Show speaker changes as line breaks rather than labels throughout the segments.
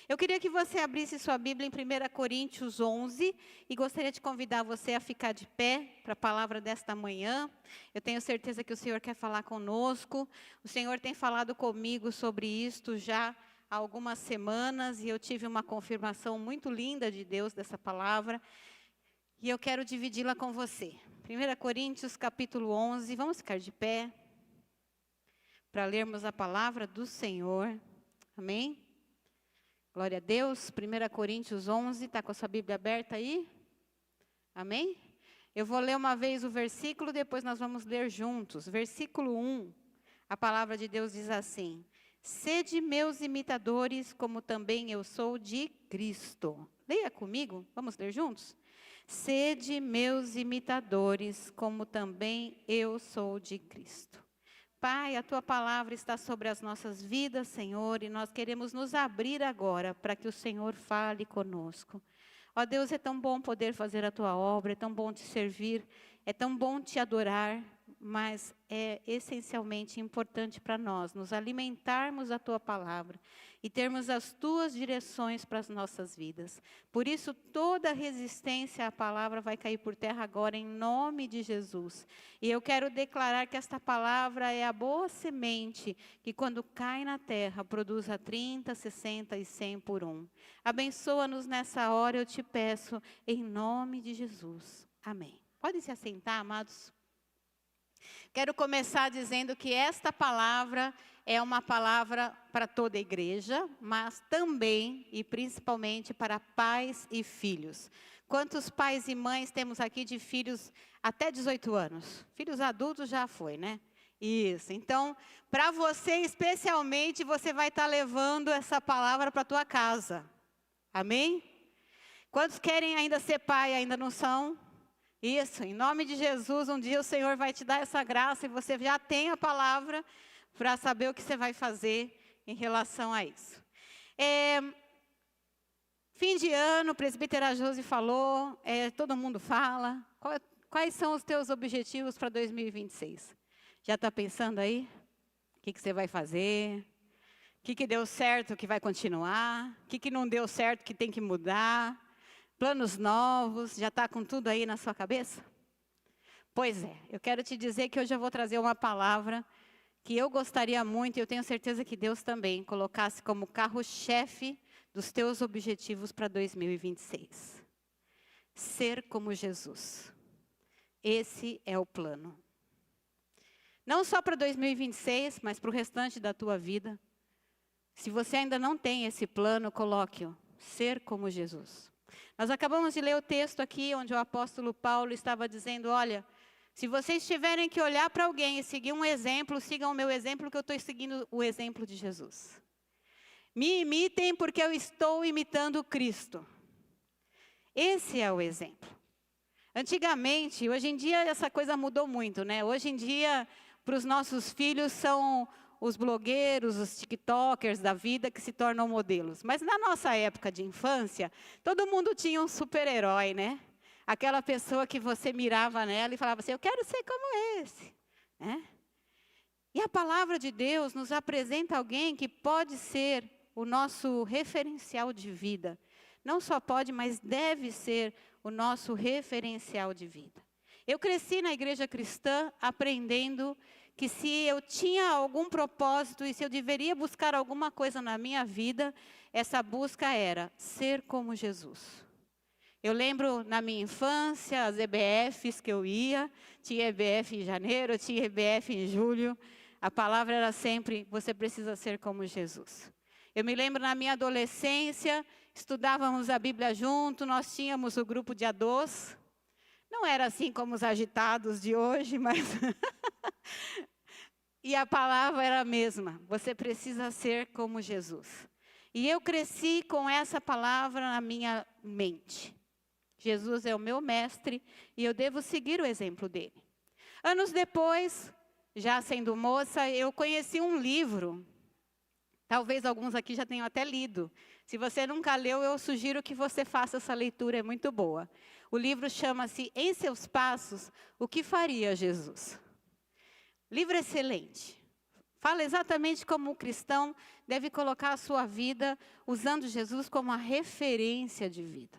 Eu queria que você abrisse sua Bíblia em 1 Coríntios 11 e gostaria de convidar você a ficar de pé para a palavra desta manhã. Eu tenho certeza que o Senhor quer falar conosco. O Senhor tem falado comigo sobre isto já há algumas semanas e eu tive uma confirmação muito linda de Deus dessa palavra e eu quero dividi-la com você. 1 Coríntios capítulo 11, vamos ficar de pé para lermos a palavra do Senhor. Amém? Glória a Deus. 1 Coríntios 11, está com a sua Bíblia aberta aí? Amém? Eu vou ler uma vez o versículo, depois nós vamos ler juntos. Versículo 1, a palavra de Deus diz assim: Sede meus imitadores, como também eu sou de Cristo. Leia comigo, vamos ler juntos? Sede meus imitadores, como também eu sou de Cristo. Pai, a Tua palavra está sobre as nossas vidas, Senhor, e nós queremos nos abrir agora para que o Senhor fale conosco. Ó Deus, é tão bom poder fazer a Tua obra, é tão bom Te servir, é tão bom Te adorar, mas é essencialmente importante para nós nos alimentarmos da Tua palavra e termos as Tuas direções para as nossas vidas. Por isso, toda resistência à palavra vai cair por terra agora, em nome de Jesus. E eu quero declarar que esta palavra é a boa semente, que quando cai na terra, produz a 30, 60 e 100 por um. Abençoa-nos nessa hora, eu te peço, em nome de Jesus. Amém. Podem se assentar, amados? Quero começar dizendo que esta palavra é uma palavra para toda a igreja, mas também e principalmente para pais e filhos. Quantos pais e mães temos aqui de filhos até 18 anos? Filhos adultos já foi, né? Isso. Então, para você especialmente, você vai estar levando essa palavra para a tua casa. Amém? Quantos querem ainda ser pai, ainda não são? Isso, em nome de Jesus, um dia o Senhor vai te dar essa graça e você já tem a palavra para saber o que você vai fazer em relação a isso. Fim de ano, o presbítero Josi falou, todo mundo fala. Quais são os teus objetivos para 2026? Já está pensando aí? O que você vai fazer? O que deu certo que vai continuar? O que não deu certo que tem que mudar? Planos novos, já está com tudo aí na sua cabeça? Pois é, eu quero te dizer que hoje eu vou trazer uma palavra que eu gostaria muito, e eu tenho certeza que Deus também, colocasse como carro-chefe dos teus objetivos para 2026. Ser como Jesus. Esse é o plano. Não só para 2026, mas para o restante da tua vida. Se você ainda não tem esse plano, coloque-o. Ser como Jesus. Nós acabamos de ler o texto aqui, onde o apóstolo Paulo estava dizendo, olha, se vocês tiverem que olhar para alguém e seguir um exemplo, sigam o meu exemplo, que eu estou seguindo o exemplo de Jesus. Me imitem porque eu estou imitando Cristo. Esse é o exemplo. Antigamente, hoje em dia essa coisa mudou muito, né? Hoje em dia, para os nossos filhos são os blogueiros, os tiktokers da vida que se tornam modelos. Mas na nossa época de infância, todo mundo tinha um super-herói, né? Aquela pessoa que você mirava nela e falava assim, eu quero ser como esse. Né? E a palavra de Deus nos apresenta alguém que pode ser o nosso referencial de vida. Não só pode, mas deve ser o nosso referencial de vida. Eu cresci na igreja cristã aprendendo que se eu tinha algum propósito e se eu deveria buscar alguma coisa na minha vida, essa busca era ser como Jesus. Eu lembro na minha infância, as EBFs que eu ia, tinha EBF em janeiro, tinha EBF em julho, a palavra era sempre, você precisa ser como Jesus. Eu me lembro na minha adolescência, estudávamos a Bíblia junto, nós tínhamos o grupo de A2, não era assim como os agitados de hoje, mas... E a palavra era a mesma, você precisa ser como Jesus. E eu cresci com essa palavra na minha mente. Jesus é o meu mestre e eu devo seguir o exemplo dele. Anos depois, já sendo moça, eu conheci um livro. Talvez alguns aqui já tenham até lido. Se você nunca leu, eu sugiro que você faça essa leitura, é muito boa. O livro chama-se Em Seus Passos, O que Faria Jesus? Livro excelente. Fala exatamente como o cristão deve colocar a sua vida usando Jesus como a referência de vida.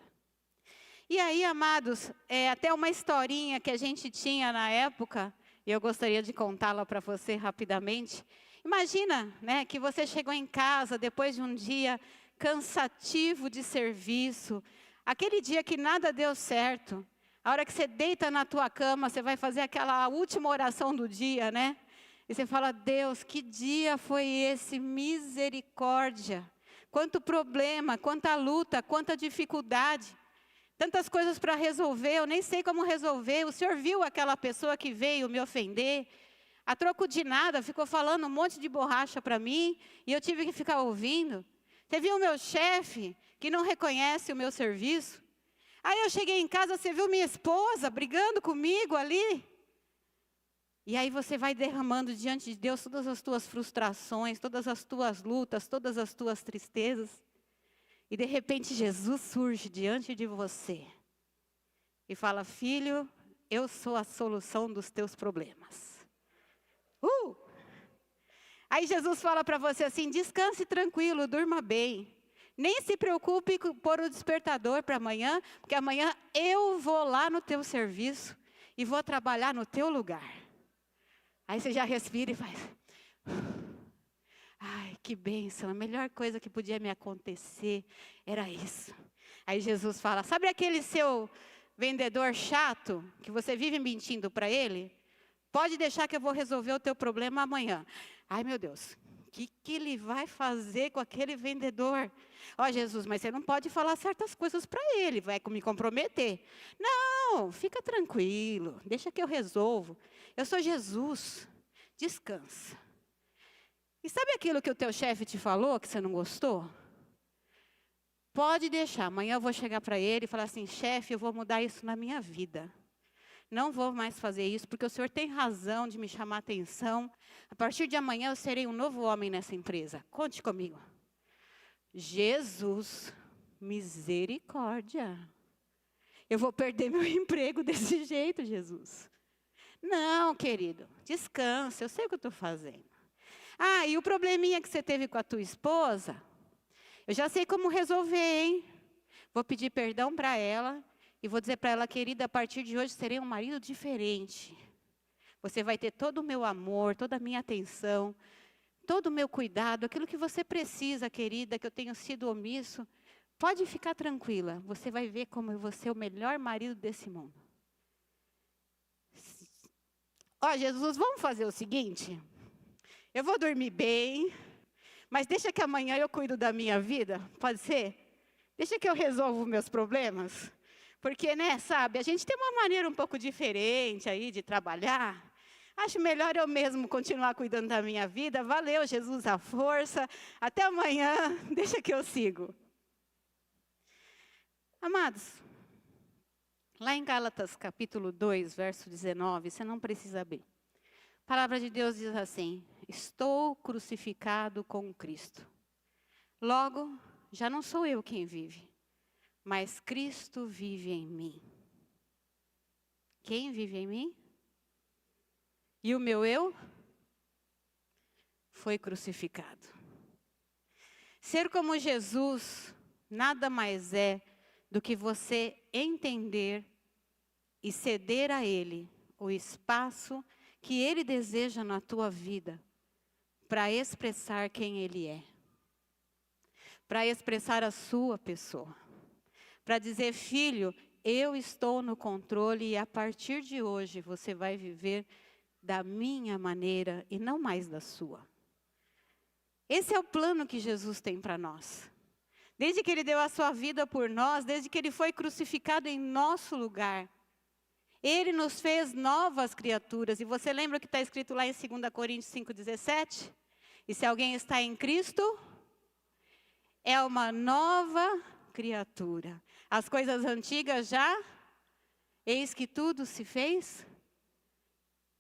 E aí, amados, até uma historinha que a gente tinha na época, e eu gostaria de contá-la para você rapidamente. Imagina, né, que você chegou em casa depois de um dia cansativo de serviço, aquele dia que nada deu certo. A hora que você deita na tua cama, você vai fazer aquela última oração do dia, né? E você fala: Deus, que dia foi esse? Misericórdia. Quanto problema, quanta luta, quanta dificuldade. Tantas coisas para resolver, eu nem sei como resolver. O Senhor viu aquela pessoa que veio me ofender, a troco de nada, ficou falando um monte de borracha para mim, e eu tive que ficar ouvindo. Você viu o meu chefe, que não reconhece o meu serviço? Aí eu cheguei em casa, você viu minha esposa brigando comigo ali? E aí você vai derramando diante de Deus todas as tuas frustrações, todas as tuas lutas, todas as tuas tristezas. E de repente Jesus surge diante de você e fala: filho, eu sou a solução dos teus problemas. Aí Jesus fala para você assim: descanse tranquilo, durma bem. Nem se preocupe por o despertador para amanhã, porque amanhã eu vou lá no teu serviço e vou trabalhar no teu lugar. Aí você já respira e faz: ai, que bênção, a melhor coisa que podia me acontecer era isso. Aí Jesus fala: sabe aquele seu vendedor chato, que você vive mentindo para ele? Pode deixar que eu vou resolver o teu problema amanhã. Ai, meu Deus, o que ele vai fazer com aquele vendedor? Ó, Jesus, mas você não pode falar certas coisas para ele, vai me comprometer. Não, fica tranquilo, deixa que eu resolvo. Eu sou Jesus, descansa. E sabe aquilo que o teu chefe te falou, que você não gostou? Pode deixar, amanhã eu vou chegar para ele e falar assim: chefe, eu vou mudar isso na minha vida. Não vou mais fazer isso, porque o senhor tem razão de me chamar a atenção. A partir de amanhã eu serei um novo homem nessa empresa. Conte comigo. Jesus, misericórdia. Eu vou perder meu emprego desse jeito, Jesus. Não, querido, descansa, eu sei o que eu estou fazendo. Ah, e o probleminha que você teve com a tua esposa, eu já sei como resolver, hein? Vou pedir perdão para ela e vou dizer para ela: querida, a partir de hoje serei um marido diferente. Você vai ter todo o meu amor, toda a minha atenção, todo o meu cuidado, aquilo que você precisa, querida, que eu tenho sido omisso. Pode ficar tranquila, você vai ver como eu vou ser o melhor marido desse mundo. Ó, Jesus, vamos fazer o seguinte: eu vou dormir bem, mas deixa que amanhã eu cuido da minha vida, pode ser? Deixa que eu resolvo meus problemas. Porque, né, sabe, a gente tem uma maneira um pouco diferente aí de trabalhar. Acho melhor eu mesmo continuar cuidando da minha vida. Valeu, Jesus, a força. Até amanhã, deixa que eu sigo. Amados, lá em Gálatas capítulo 2, verso 19, você não precisa abrir. A palavra de Deus diz assim: estou crucificado com Cristo. Logo, já não sou eu quem vive, mas Cristo vive em mim. Quem vive em mim? E o meu eu foi crucificado. Ser como Jesus nada mais é do que você entender e ceder a Ele o espaço que Ele deseja na tua vida para expressar quem Ele é, para expressar a sua pessoa, para dizer: filho, eu estou no controle e a partir de hoje você vai viver da minha maneira e não mais da sua. Esse é o plano que Jesus tem para nós. Desde que Ele deu a sua vida por nós, desde que Ele foi crucificado em nosso lugar, Ele nos fez novas criaturas. E você lembra o que está escrito lá em 2 Coríntios 5,17? E se alguém está em Cristo, é uma nova criatura. As coisas antigas já, eis que tudo se fez.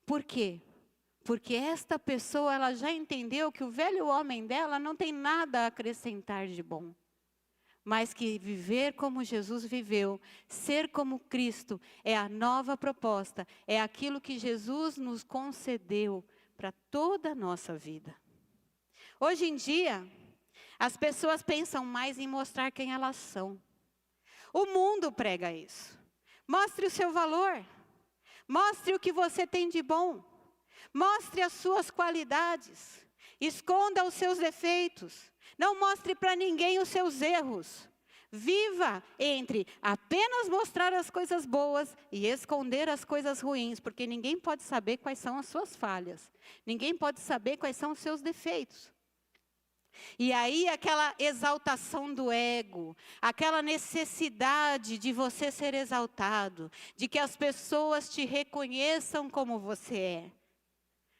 Por quê? Porque esta pessoa, ela já entendeu que o velho homem dela não tem nada a acrescentar de bom. Mas que viver como Jesus viveu, ser como Cristo, é a nova proposta, é aquilo que Jesus nos concedeu para toda a nossa vida. Hoje em dia, as pessoas pensam mais em mostrar quem elas são. O mundo prega isso. Mostre o seu valor. Mostre o que você tem de bom. Mostre as suas qualidades. Esconda os seus defeitos. Não mostre para ninguém os seus erros. Viva entre apenas mostrar as coisas boas e esconder as coisas ruins, porque ninguém pode saber quais são as suas falhas. Ninguém pode saber quais são os seus defeitos. E aí aquela exaltação do ego, aquela necessidade de você ser exaltado, de que as pessoas te reconheçam como você é.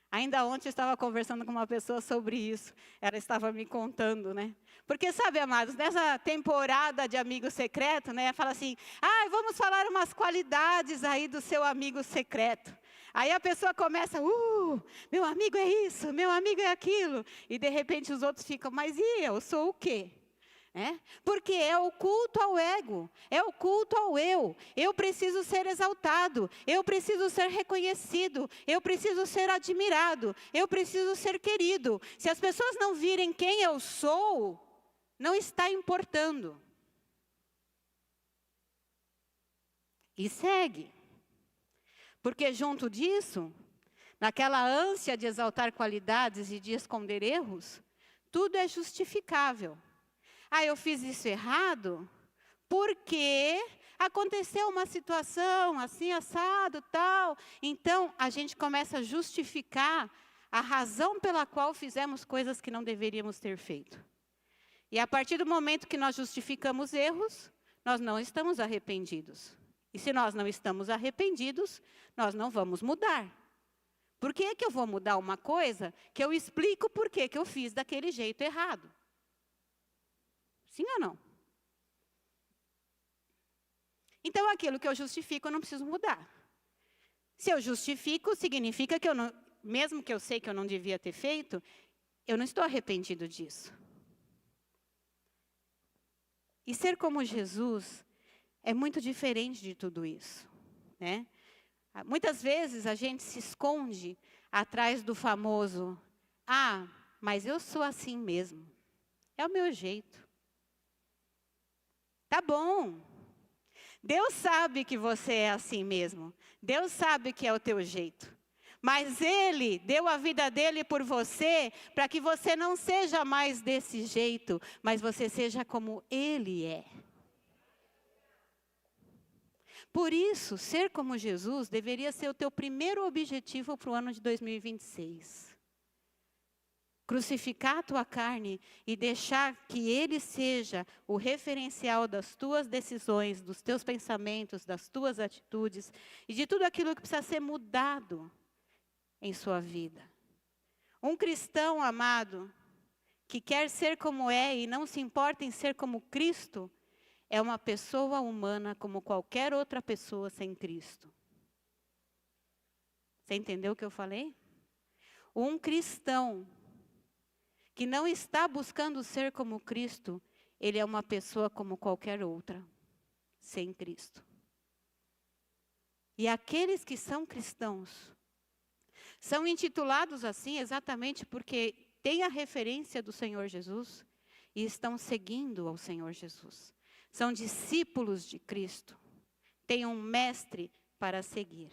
Ainda ontem eu estava conversando com uma pessoa sobre isso, ela estava me contando, né? Porque sabe, amados, nessa temporada de amigo secreto, né? Fala assim, vamos falar umas qualidades aí do seu amigo secreto. Aí a pessoa começa, meu amigo é isso, meu amigo é aquilo. E de repente os outros ficam, mas e eu sou o quê? Porque é o culto ao ego, é o culto ao eu. Eu preciso ser exaltado, eu preciso ser reconhecido, eu preciso ser admirado, eu preciso ser querido. Se as pessoas não virem quem eu sou, não está importando. E segue. Porque junto disso, naquela ânsia de exaltar qualidades e de esconder erros, tudo é justificável. Eu fiz isso errado porque aconteceu uma situação assim, assado, tal. Então, a gente começa a justificar a razão pela qual fizemos coisas que não deveríamos ter feito. E a partir do momento que nós justificamos erros, nós não estamos arrependidos. E se nós não estamos arrependidos, nós não vamos mudar. Por que eu vou mudar uma coisa que eu explico por que eu fiz daquele jeito errado? Sim ou não? Então, aquilo que eu justifico, eu não preciso mudar. Se eu justifico, significa que eu não, mesmo que eu sei que eu não devia ter feito, eu não estou arrependido disso. E ser como Jesus é muito diferente de tudo isso, né? Muitas vezes a gente se esconde atrás do famoso, mas eu sou assim mesmo, é o meu jeito. Tá bom. Deus sabe que você é assim mesmo. Deus sabe que é o teu jeito. Mas Ele deu a vida dele por você, para que você não seja mais desse jeito, mas você seja como Ele é. Por isso, ser como Jesus deveria ser o teu primeiro objetivo para o ano de 2026. Crucificar a tua carne e deixar que Ele seja o referencial das tuas decisões, dos teus pensamentos, das tuas atitudes e de tudo aquilo que precisa ser mudado em sua vida. Um cristão amado, que quer ser como é e não se importa em ser como Cristo, é uma pessoa humana como qualquer outra pessoa sem Cristo. Você entendeu o que eu falei? Um cristão que não está buscando ser como Cristo, ele é uma pessoa como qualquer outra, sem Cristo. E aqueles que são cristãos, são intitulados assim exatamente porque têm a referência do Senhor Jesus e estão seguindo ao Senhor Jesus. São discípulos de Cristo, têm um mestre para seguir.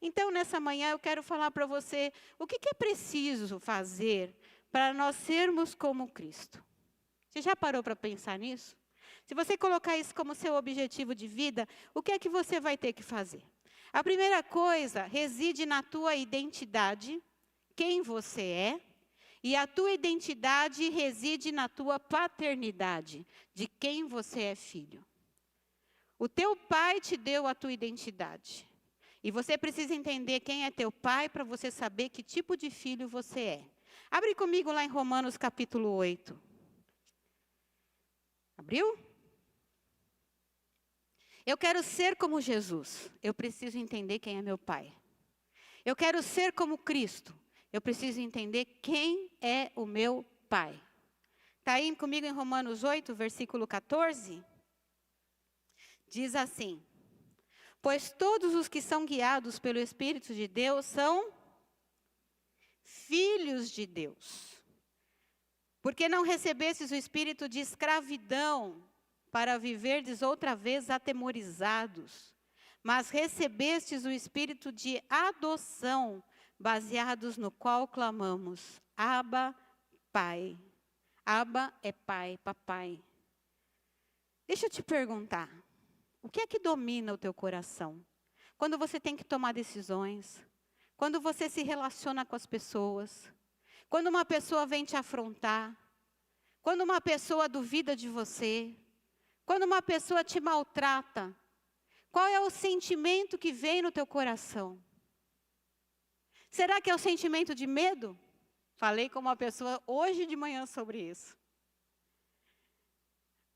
Então, nessa manhã eu quero falar para você o que é preciso fazer para nós sermos como Cristo. Você já parou para pensar nisso? Se você colocar isso como seu objetivo de vida, o que é que você vai ter que fazer? A primeira coisa reside na tua identidade, quem você é, e a tua identidade reside na tua paternidade, de quem você é filho. O teu pai te deu a tua identidade. E você precisa entender quem é teu pai para você saber que tipo de filho você é. Abre comigo lá em Romanos capítulo 8. Abriu? Eu quero ser como Jesus. Eu preciso entender quem é meu pai. Eu quero ser como Cristo. Eu preciso entender quem é o meu pai. Está aí comigo em Romanos 8, versículo 14? Diz assim: pois todos os que são guiados pelo Espírito de Deus são filhos de Deus. Porque não recebestes o espírito de escravidão, para viverdes outra vez atemorizados, mas recebestes o espírito de adoção, baseados no qual clamamos, Abba, Pai. Abba é pai, papai. Deixa eu te perguntar, o que é que domina o teu coração? Quando você tem que tomar decisões, quando você se relaciona com as pessoas, quando uma pessoa vem te afrontar, quando uma pessoa duvida de você, quando uma pessoa te maltrata, qual é o sentimento que vem no teu coração? Será que é o sentimento de medo? Falei com uma pessoa hoje de manhã sobre isso.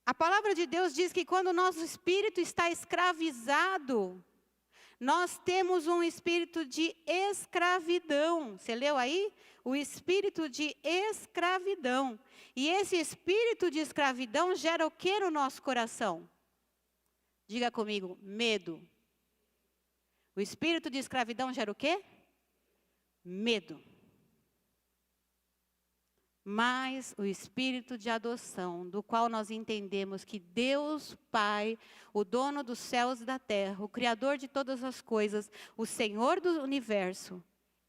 A palavra de Deus diz que quando o nosso espírito está escravizado, nós temos um espírito de escravidão. Você leu aí? O espírito de escravidão. E esse espírito de escravidão gera o que no nosso coração? Diga comigo, medo. O espírito de escravidão gera o quê? Medo. Mas o espírito de adoção, do qual nós entendemos que Deus Pai, o dono dos céus e da terra, o Criador de todas as coisas, o Senhor do universo,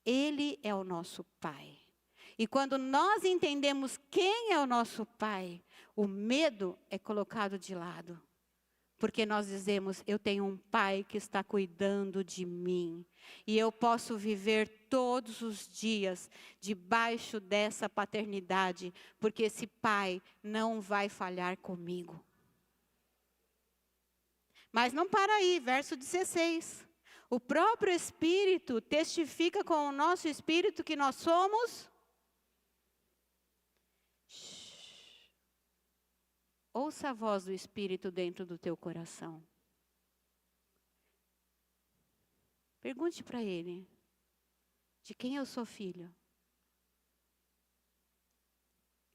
Ele é o nosso Pai. E quando nós entendemos quem é o nosso Pai, o medo é colocado de lado. Porque nós dizemos, eu tenho um Pai que está cuidando de mim. E eu posso viver todos os dias debaixo dessa paternidade. Porque esse Pai não vai falhar comigo. Mas não para aí, verso 16. O próprio Espírito testifica com o nosso Espírito que nós somos... Ouça a voz do Espírito dentro do teu coração. Pergunte para ele, de quem eu sou filho?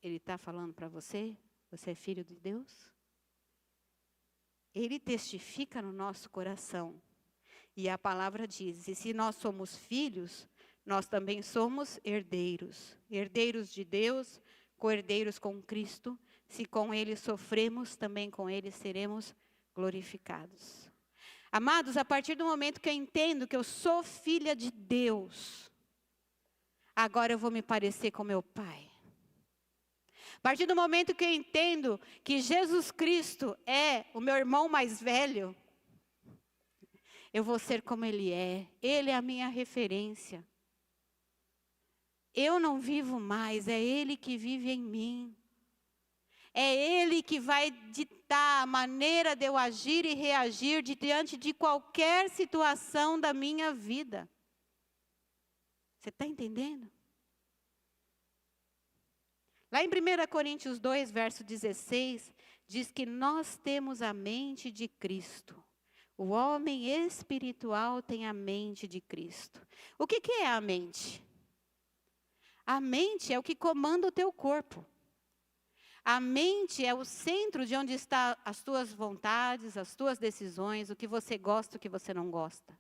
Ele está falando para você? Você é filho de Deus? Ele testifica no nosso coração. E a palavra diz, e se nós somos filhos, nós também somos herdeiros. Herdeiros de Deus, co-herdeiros com Cristo. Se com Ele sofremos, também com Ele seremos glorificados. Amados, a partir do momento que eu entendo que eu sou filha de Deus, agora eu vou me parecer com meu Pai. A partir do momento que eu entendo que Jesus Cristo é o meu irmão mais velho, eu vou ser como Ele é. Ele é a minha referência. Eu não vivo mais, é Ele que vive em mim. É Ele que vai ditar a maneira de eu agir e reagir diante de qualquer situação da minha vida. Você está entendendo? Lá em 1 Coríntios 2, verso 16, diz que nós temos a mente de Cristo. O homem espiritual tem a mente de Cristo. O que é a mente? A mente é o que comanda o teu corpo. A mente é o centro de onde estão as tuas vontades, as tuas decisões, o que você gosta, o que você não gosta.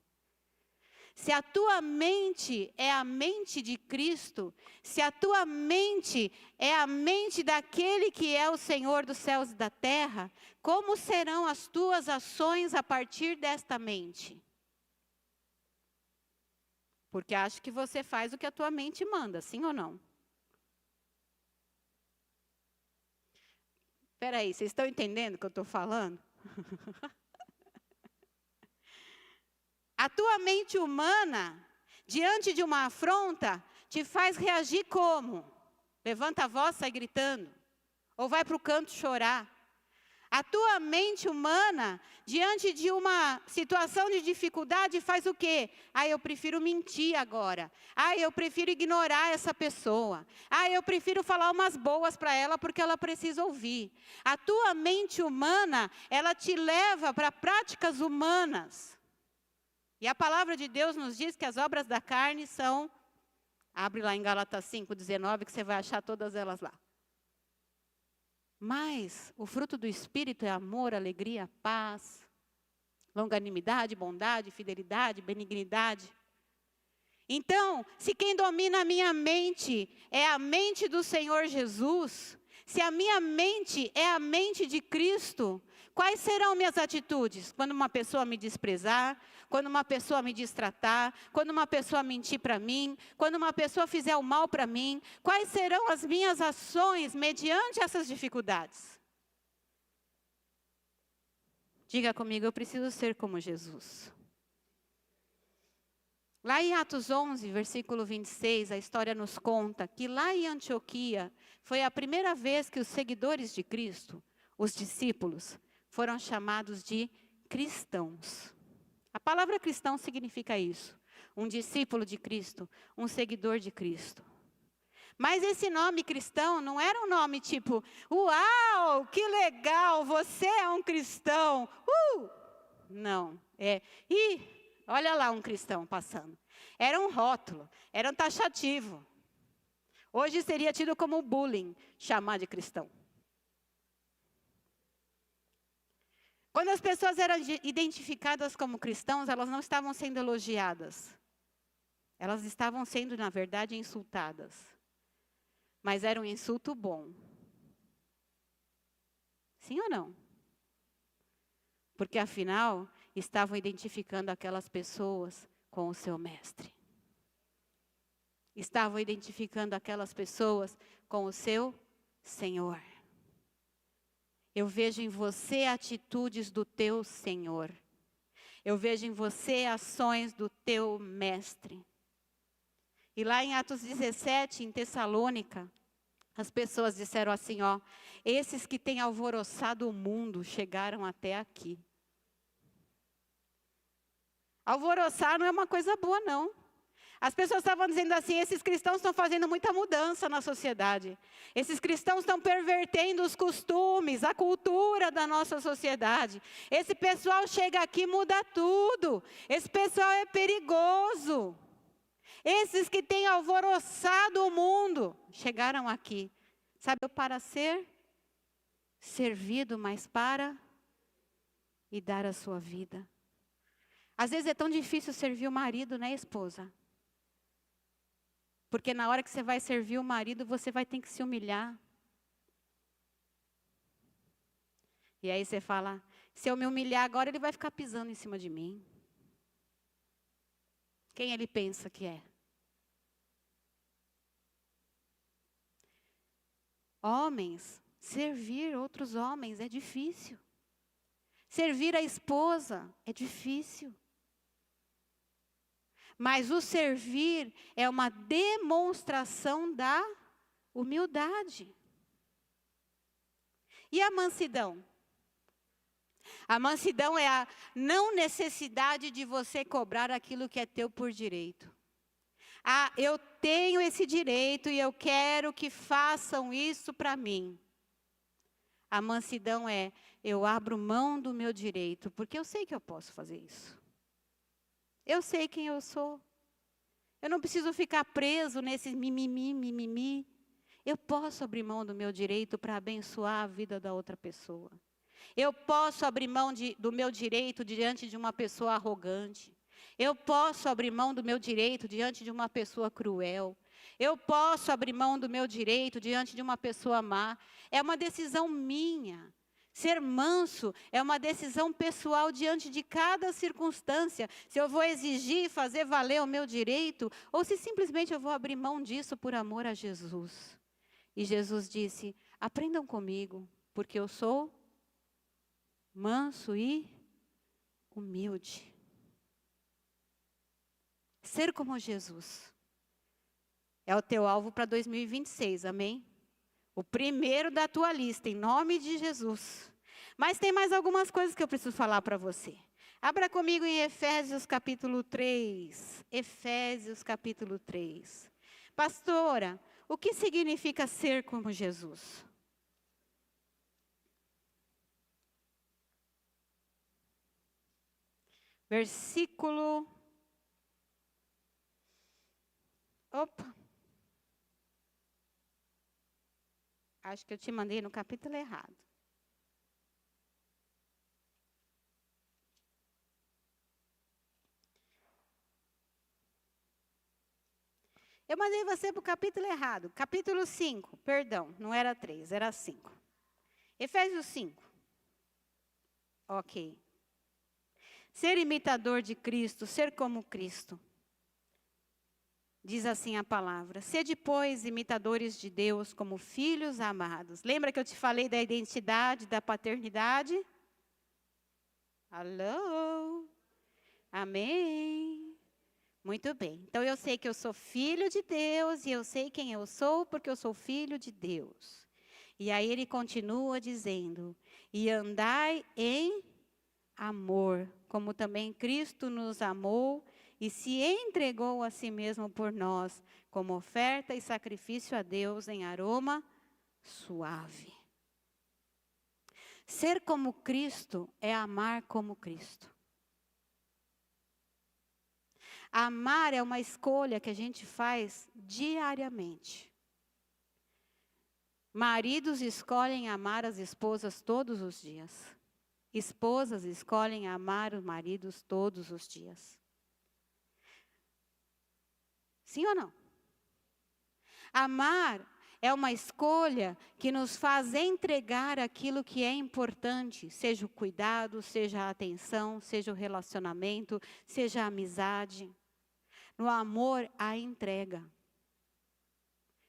Se a tua mente é a mente de Cristo, se a tua mente é a mente daquele que é o Senhor dos céus e da terra, como serão as tuas ações a partir desta mente? Porque acho que você faz o que a tua mente manda, sim ou não? Espera aí, vocês estão entendendo o que eu estou falando? A tua mente humana, diante de uma afronta, te faz reagir como? Levanta a voz, sai gritando. Ou vai para o canto chorar. A tua mente humana, diante de uma situação de dificuldade, faz o quê? Eu prefiro mentir agora. Eu prefiro ignorar essa pessoa. Eu prefiro falar umas boas para ela porque ela precisa ouvir. A tua mente humana, ela te leva para práticas humanas. E a palavra de Deus nos diz que as obras da carne são... Abre lá em Gálatas 5:19 que você vai achar todas elas lá. Mas o fruto do Espírito é amor, alegria, paz, longanimidade, bondade, fidelidade, benignidade. Então, se quem domina a minha mente é a mente do Senhor Jesus, se a minha mente é a mente de Cristo, quais serão minhas atitudes? Quando uma pessoa me desprezar, quando uma pessoa me destratar, quando uma pessoa mentir para mim, quando uma pessoa fizer o mal para mim, quais serão as minhas ações mediante essas dificuldades? Diga comigo, eu preciso ser como Jesus. Lá em Atos 11, versículo 26, a história nos conta que lá em Antioquia, foi a primeira vez que os seguidores de Cristo, os discípulos, foram chamados de cristãos. A palavra cristão significa isso, um discípulo de Cristo, um seguidor de Cristo. Mas esse nome cristão não era um nome tipo, uau, que legal, você é um cristão. Não, olha lá um cristão passando. Era um rótulo, era um taxativo. Hoje seria tido como bullying, chamar de cristão. Quando as pessoas eram identificadas como cristãos, elas não estavam sendo elogiadas. Elas estavam sendo, na verdade, insultadas. Mas era um insulto bom. Sim ou não? Porque, afinal, estavam identificando aquelas pessoas com o seu mestre. Estavam identificando aquelas pessoas com o seu Senhor. Eu vejo em você atitudes do teu Senhor. Eu vejo em você ações do teu mestre. E lá em Atos 17, em Tessalônica, as pessoas disseram assim, esses que têm alvoroçado o mundo chegaram até aqui. Alvoroçar não é uma coisa boa, não. As pessoas estavam dizendo assim, esses cristãos estão fazendo muita mudança na sociedade. Esses cristãos estão pervertendo os costumes, a cultura da nossa sociedade. Esse pessoal chega aqui e muda tudo. Esse pessoal é perigoso. Esses que têm alvoroçado o mundo, chegaram aqui. Sabe, para ser servido, mas para e dar a sua vida. Às vezes é tão difícil servir o marido, né, esposa? Porque na hora que você vai servir o marido, você vai ter que se humilhar. E aí você fala, se eu me humilhar agora, ele vai ficar pisando em cima de mim. Quem ele pensa que é? Homens, servir outros homens é difícil. Servir a esposa é difícil. Mas o servir é uma demonstração da humildade. E a mansidão? A mansidão é a não necessidade de você cobrar aquilo que é teu por direito. Eu tenho esse direito e eu quero que façam isso para mim. A mansidão é, eu abro mão do meu direito, porque eu sei que eu posso fazer isso. Eu sei quem eu sou. Eu não preciso ficar preso nesse mimimi. Eu posso abrir mão do meu direito para abençoar a vida da outra pessoa. Eu posso abrir mão do meu direito diante de uma pessoa arrogante. Eu posso abrir mão do meu direito diante de uma pessoa cruel. Eu posso abrir mão do meu direito diante de uma pessoa má. É uma decisão minha. Ser manso é uma decisão pessoal diante de cada circunstância. Se eu vou exigir e fazer valer o meu direito, ou se simplesmente eu vou abrir mão disso por amor a Jesus. E Jesus disse, aprendam comigo, porque eu sou manso e humilde. Ser como Jesus é o teu alvo para 2026, amém? O primeiro da tua lista, em nome de Jesus. Mas tem mais algumas coisas que eu preciso falar para você. Abra comigo em Efésios capítulo 3. Efésios capítulo 3. Pastora, o que significa ser como Jesus? Versículo... Acho que eu te mandei no capítulo errado. Eu mandei você para o capítulo errado. Capítulo 5, perdão, não era 3, era 5. Efésios 5. Ok. Ser imitador de Cristo, ser como Cristo. Diz assim a palavra: sede, pois, imitadores de Deus como filhos amados. Lembra que eu te falei da identidade, da paternidade? Alô? Amém. Muito bem. Então eu sei que eu sou filho de Deus e eu sei quem eu sou porque eu sou filho de Deus. E aí ele continua dizendo: e andai em amor, como também Cristo nos amou e se entregou a si mesmo por nós, como oferta e sacrifício a Deus em aroma suave. Ser como Cristo é amar como Cristo. Amar é uma escolha que a gente faz diariamente. Maridos escolhem amar as esposas todos os dias. Esposas escolhem amar os maridos todos os dias. Sim ou não? Amar é uma escolha que nos faz entregar aquilo que é importante, seja o cuidado, seja a atenção, seja o relacionamento, seja a amizade. No amor, há entrega.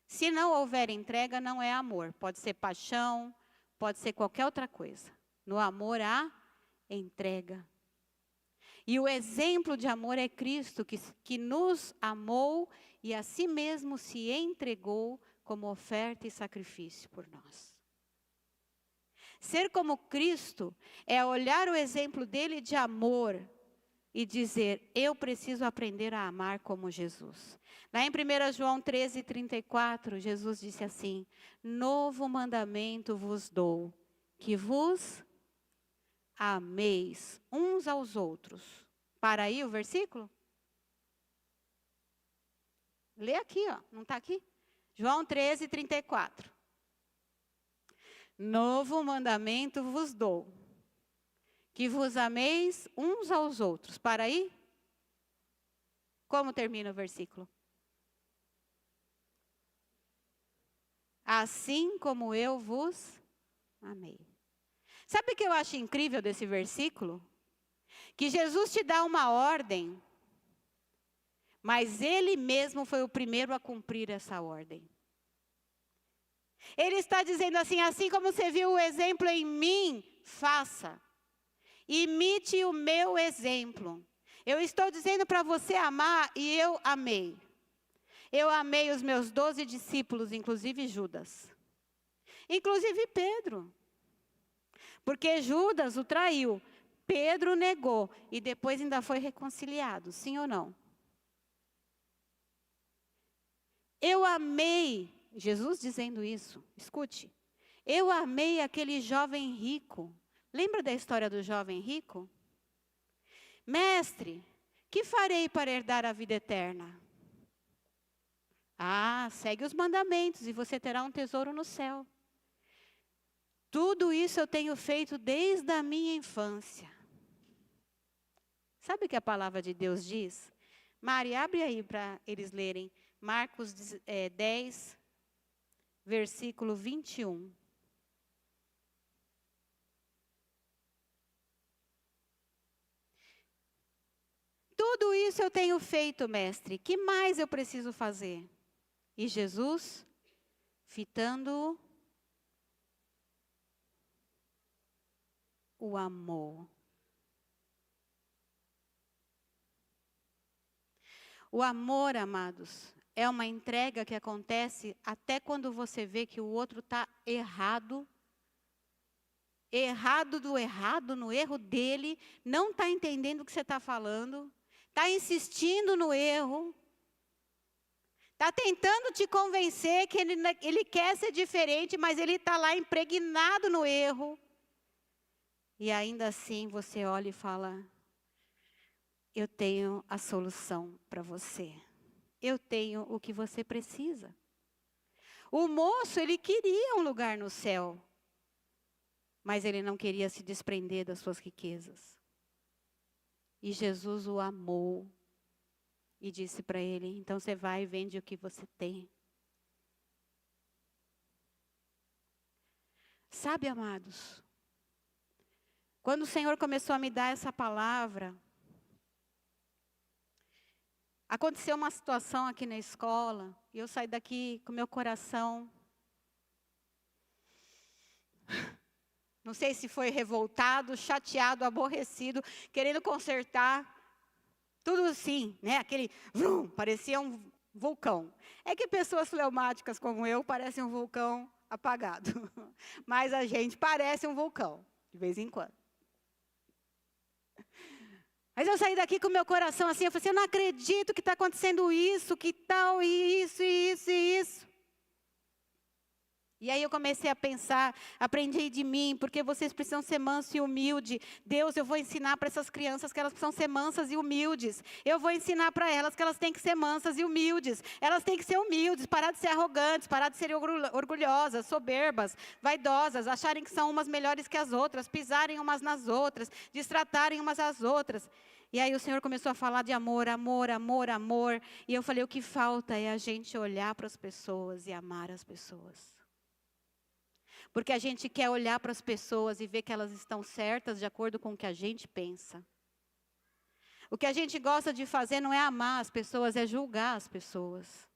Se não houver entrega, não é amor. Pode ser paixão, pode ser qualquer outra coisa. No amor, há entrega. E o exemplo de amor é Cristo, que nos amou e a si mesmo se entregou como oferta e sacrifício por nós. Ser como Cristo é olhar o exemplo dele de amor e dizer: eu preciso aprender a amar como Jesus. Lá em 1 João 13:34, Jesus disse assim: novo mandamento vos dou, que vos ameis uns aos outros. Para aí o versículo? Lê aqui, ó, não está aqui? João 13:34. Novo mandamento vos dou, que vos ameis uns aos outros. Para aí? Como termina o versículo? Assim como eu vos amei. Sabe o que eu acho incrível desse versículo? Que Jesus te dá uma ordem, mas ele mesmo foi o primeiro a cumprir essa ordem. Ele está dizendo assim como você viu o exemplo em mim, faça. Imite o meu exemplo. Eu estou dizendo para você amar e eu amei. Eu amei os meus 12 discípulos, inclusive Judas. Inclusive Pedro. Porque Judas o traiu. Pedro negou e depois ainda foi reconciliado, sim ou não? Eu amei, Jesus dizendo isso, escute. Eu amei aquele jovem rico. Lembra da história do jovem rico? Mestre, que farei para herdar a vida eterna? Ah, segue os mandamentos e você terá um tesouro no céu. Tudo isso eu tenho feito desde a minha infância. Sabe o que a palavra de Deus diz? Mari, abre aí para eles lerem. Marcos 10, versículo 21. Tudo isso eu tenho feito, mestre. Que mais eu preciso fazer? E Jesus, fitando-o, o amor. O amor, amados, é uma entrega que acontece até quando você vê que o outro está errado. Errado do errado, no erro dele, não está entendendo o que você está falando, está insistindo no erro, está tentando te convencer que ele quer ser diferente, mas ele está lá impregnado no erro. E ainda assim você olha e fala: eu tenho a solução para você. Eu tenho o que você precisa. O moço, ele queria um lugar no céu, mas ele não queria se desprender das suas riquezas. E Jesus o amou. e disse para ele: então você vai e vende o que você tem. Sabe, amados, quando o Senhor começou a me dar essa palavra, aconteceu uma situação aqui na escola, e eu saí daqui com meu coração, não sei se foi revoltado, chateado, aborrecido, querendo consertar, tudo assim, né? Aquele vrum, parecia um vulcão. É que pessoas fleumáticas como eu parecem um vulcão apagado, mas a gente parece um vulcão, de vez em quando. Mas eu saí daqui com meu coração assim, eu falei assim, eu não acredito que está acontecendo isso, que tal, e isso, e isso, e isso. E aí eu comecei a pensar, aprendi de mim, porque vocês precisam ser mansos e humildes. Deus, eu vou ensinar para essas crianças que elas precisam ser mansas e humildes. Eu vou ensinar para elas que elas têm que ser mansas e humildes. Elas têm que ser humildes, parar de ser arrogantes, parar de serem orgulhosas, soberbas, vaidosas, acharem que são umas melhores que as outras, pisarem umas nas outras, destratarem umas às outras. E aí o Senhor começou a falar de amor, amor, amor, amor. E eu falei, o que falta é a gente olhar para as pessoas e amar as pessoas. Porque a gente quer olhar para as pessoas e ver que elas estão certas de acordo com o que a gente pensa. O que a gente gosta de fazer não é amar as pessoas, é julgar as pessoas.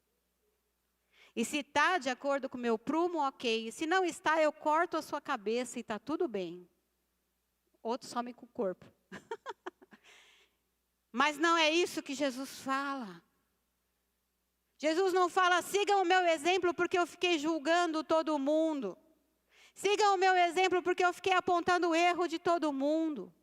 E se está de acordo com o meu prumo, ok. E se não está, eu corto a sua cabeça e está tudo bem. Outros somem com o corpo. Mas não é isso que Jesus fala. Jesus não fala, sigam o meu exemplo porque eu fiquei julgando todo mundo. Sigam o meu exemplo porque eu fiquei apontando o erro de todo mundo.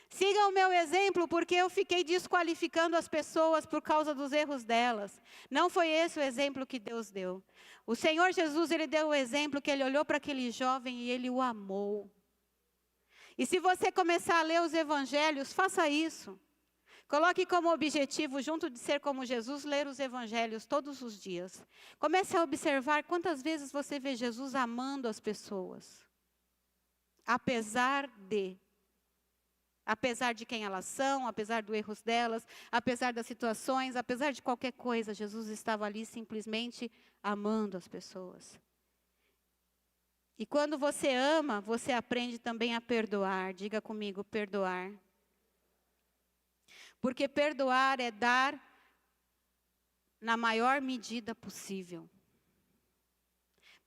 Sigam o meu exemplo porque eu fiquei desqualificando as pessoas por causa dos erros delas. Não foi esse o exemplo que Deus deu. O Senhor Jesus, Ele deu o exemplo que Ele olhou para aquele jovem e Ele o amou. E se você começar a ler os evangelhos, faça isso. Coloque como objetivo, junto de ser como Jesus, ler os evangelhos todos os dias. Comece a observar quantas vezes você vê Jesus amando as pessoas. Apesar de quem elas são, apesar dos erros delas, apesar das situações, apesar de qualquer coisa, Jesus estava ali simplesmente amando as pessoas. E quando você ama, você aprende também a perdoar. Diga comigo, perdoar. Porque perdoar é dar na maior medida possível.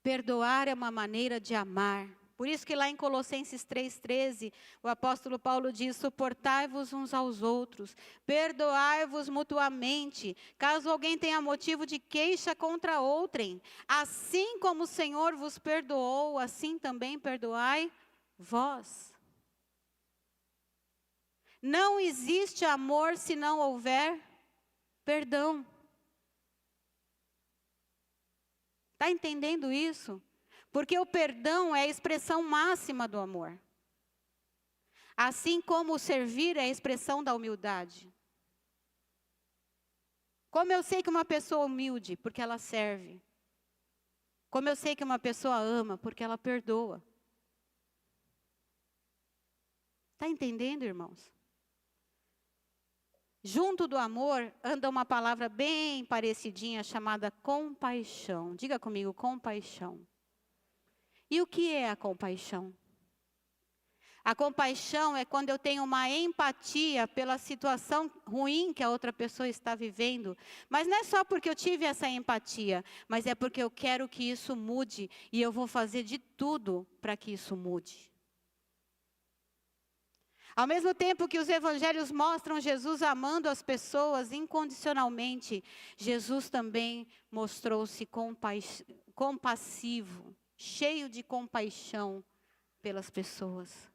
Perdoar é uma maneira de amar. Por isso que lá em Colossenses 3,13, o apóstolo Paulo diz, suportai-vos uns aos outros, perdoai-vos mutuamente, caso alguém tenha motivo de queixa contra outrem. Assim como o Senhor vos perdoou, assim também perdoai vós. Não existe amor se não houver perdão. Está entendendo isso? Porque o perdão é a expressão máxima do amor. Assim como o servir é a expressão da humildade. Como eu sei que uma pessoa é humilde? Porque ela serve. Como eu sei que uma pessoa ama? Porque ela perdoa. Está entendendo, irmãos? Junto do amor, anda uma palavra bem parecidinha chamada compaixão. Diga comigo, compaixão. E o que é a compaixão? A compaixão é quando eu tenho uma empatia pela situação ruim que a outra pessoa está vivendo. Mas não é só porque eu tive essa empatia, mas é porque eu quero que isso mude e eu vou fazer de tudo para que isso mude. Ao mesmo tempo que os evangelhos mostram Jesus amando as pessoas incondicionalmente, Jesus também mostrou-se compassivo, cheio de compaixão pelas pessoas.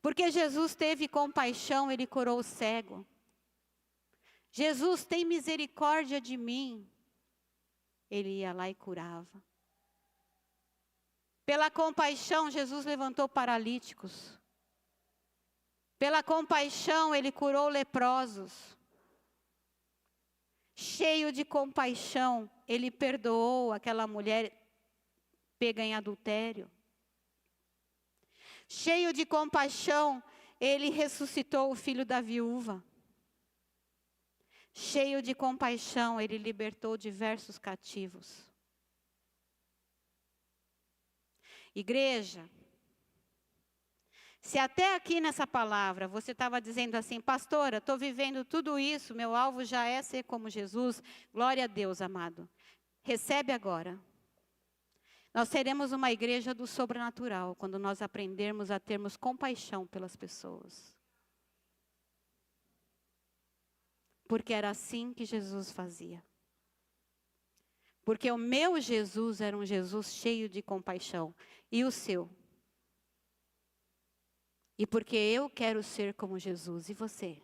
Porque Jesus teve compaixão, Ele curou o cego. Jesus tem misericórdia de mim, Ele ia lá e curava. Pela compaixão, Jesus levantou paralíticos. Pela compaixão, Ele curou leprosos. Cheio de compaixão, Ele perdoou aquela mulher pega em adultério. Cheio de compaixão, Ele ressuscitou o filho da viúva. cheio de compaixão, ele libertou diversos cativos. Igreja, se até aqui nessa palavra você estava dizendo assim, pastora, estou vivendo tudo isso, meu alvo já é ser como Jesus, glória a Deus, amado. Recebe agora. Nós seremos uma igreja do sobrenatural, quando nós aprendermos a termos compaixão pelas pessoas. Porque era assim que Jesus fazia. Porque o meu Jesus era um Jesus cheio de compaixão. E o seu? E porque eu quero ser como Jesus. E você?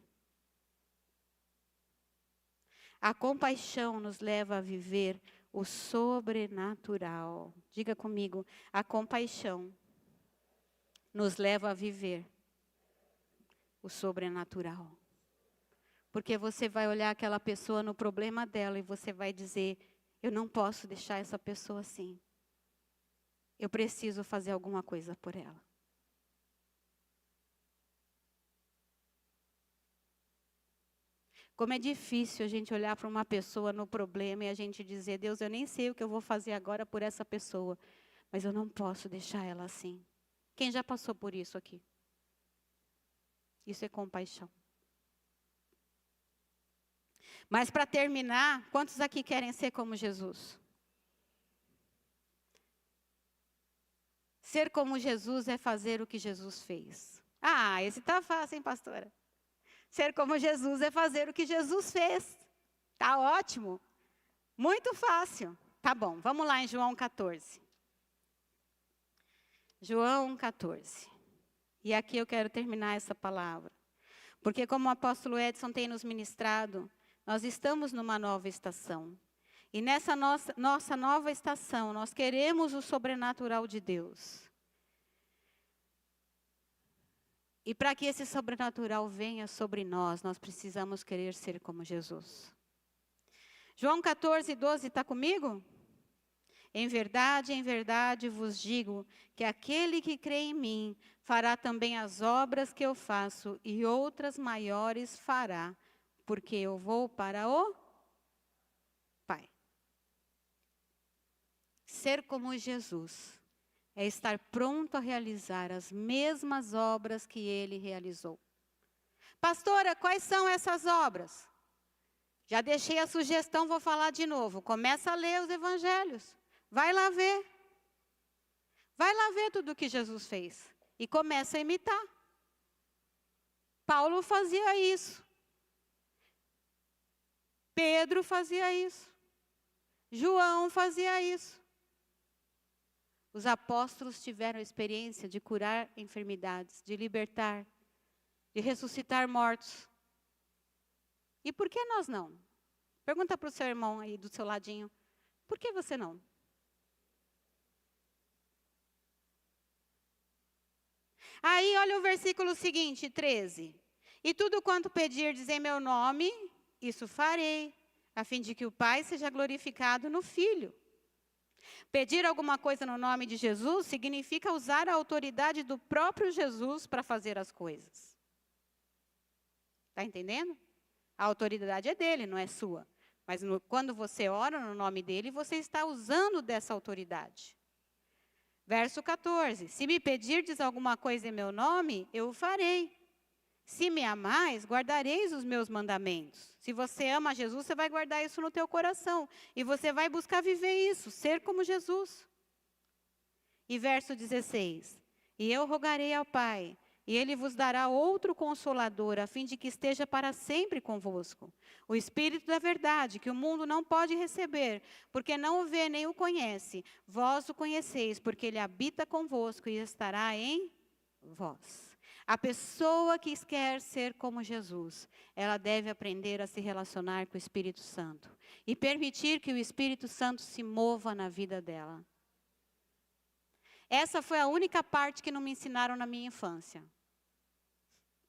A compaixão nos leva a viver o sobrenatural. Diga comigo, a compaixão nos leva a viver o sobrenatural. Porque você vai olhar aquela pessoa no problema dela e você vai dizer, eu não posso deixar essa pessoa assim. Eu preciso fazer alguma coisa por ela. Como é difícil a gente olhar para uma pessoa no problema e a gente dizer, Deus, eu nem sei o que eu vou fazer agora por essa pessoa, mas eu não posso deixar ela assim. Quem já passou por isso aqui? Isso é compaixão. Mas para terminar, quantos aqui querem ser como Jesus? Ser como Jesus é fazer o que Jesus fez. Ah, esse está fácil, hein, pastora? Ser como Jesus é fazer o que Jesus fez. Tá ótimo. Muito fácil. Tá bom, vamos lá em João 14. João 14. E aqui eu quero terminar essa palavra. Porque como o apóstolo Edson tem nos ministrado, nós estamos numa nova estação. E nessa nossa nova estação, nós queremos o sobrenatural de Deus. E para que esse sobrenatural venha sobre nós, nós precisamos querer ser como Jesus. João 14, 12, está comigo? Em verdade vos digo que aquele que crê em mim fará também as obras que eu faço e outras maiores fará, porque eu vou para o Pai. Ser como Jesus é estar pronto a realizar as mesmas obras que ele realizou. Pastora, quais são essas obras? Já deixei a sugestão, vou falar de novo. Começa a ler os evangelhos. Vai lá ver. Vai lá ver tudo o que Jesus fez. E começa a imitar. Paulo fazia isso. Pedro fazia isso. João fazia isso. Os apóstolos tiveram a experiência de curar enfermidades, de libertar, de ressuscitar mortos. E por que nós não? Pergunta para o seu irmão aí do seu ladinho. Por que você não? Aí, olha o versículo seguinte, 13. E tudo quanto pedirdes em meu nome, isso farei, a fim de que o Pai seja glorificado no Filho. Pedir alguma coisa no nome de Jesus significa usar a autoridade do próprio Jesus para fazer as coisas. Está entendendo? A autoridade é dele, não é sua. Mas quando você ora no nome dele, você está usando dessa autoridade. Verso 14. Se me pedirdes alguma coisa em meu nome, eu o farei. Se me amais, guardareis os meus mandamentos. Se você ama Jesus, você vai guardar isso no teu coração. E você vai buscar viver isso, ser como Jesus. E verso 16. E eu rogarei ao Pai, e Ele vos dará outro Consolador, a fim de que esteja para sempre convosco. O Espírito da verdade, que o mundo não pode receber, porque não o vê nem o conhece. Vós o conheceis, porque Ele habita convosco e estará em vós. A pessoa que quer ser como Jesus, ela deve aprender a se relacionar com o Espírito Santo. E permitir que o Espírito Santo se mova na vida dela. Essa foi a única parte que não me ensinaram na minha infância.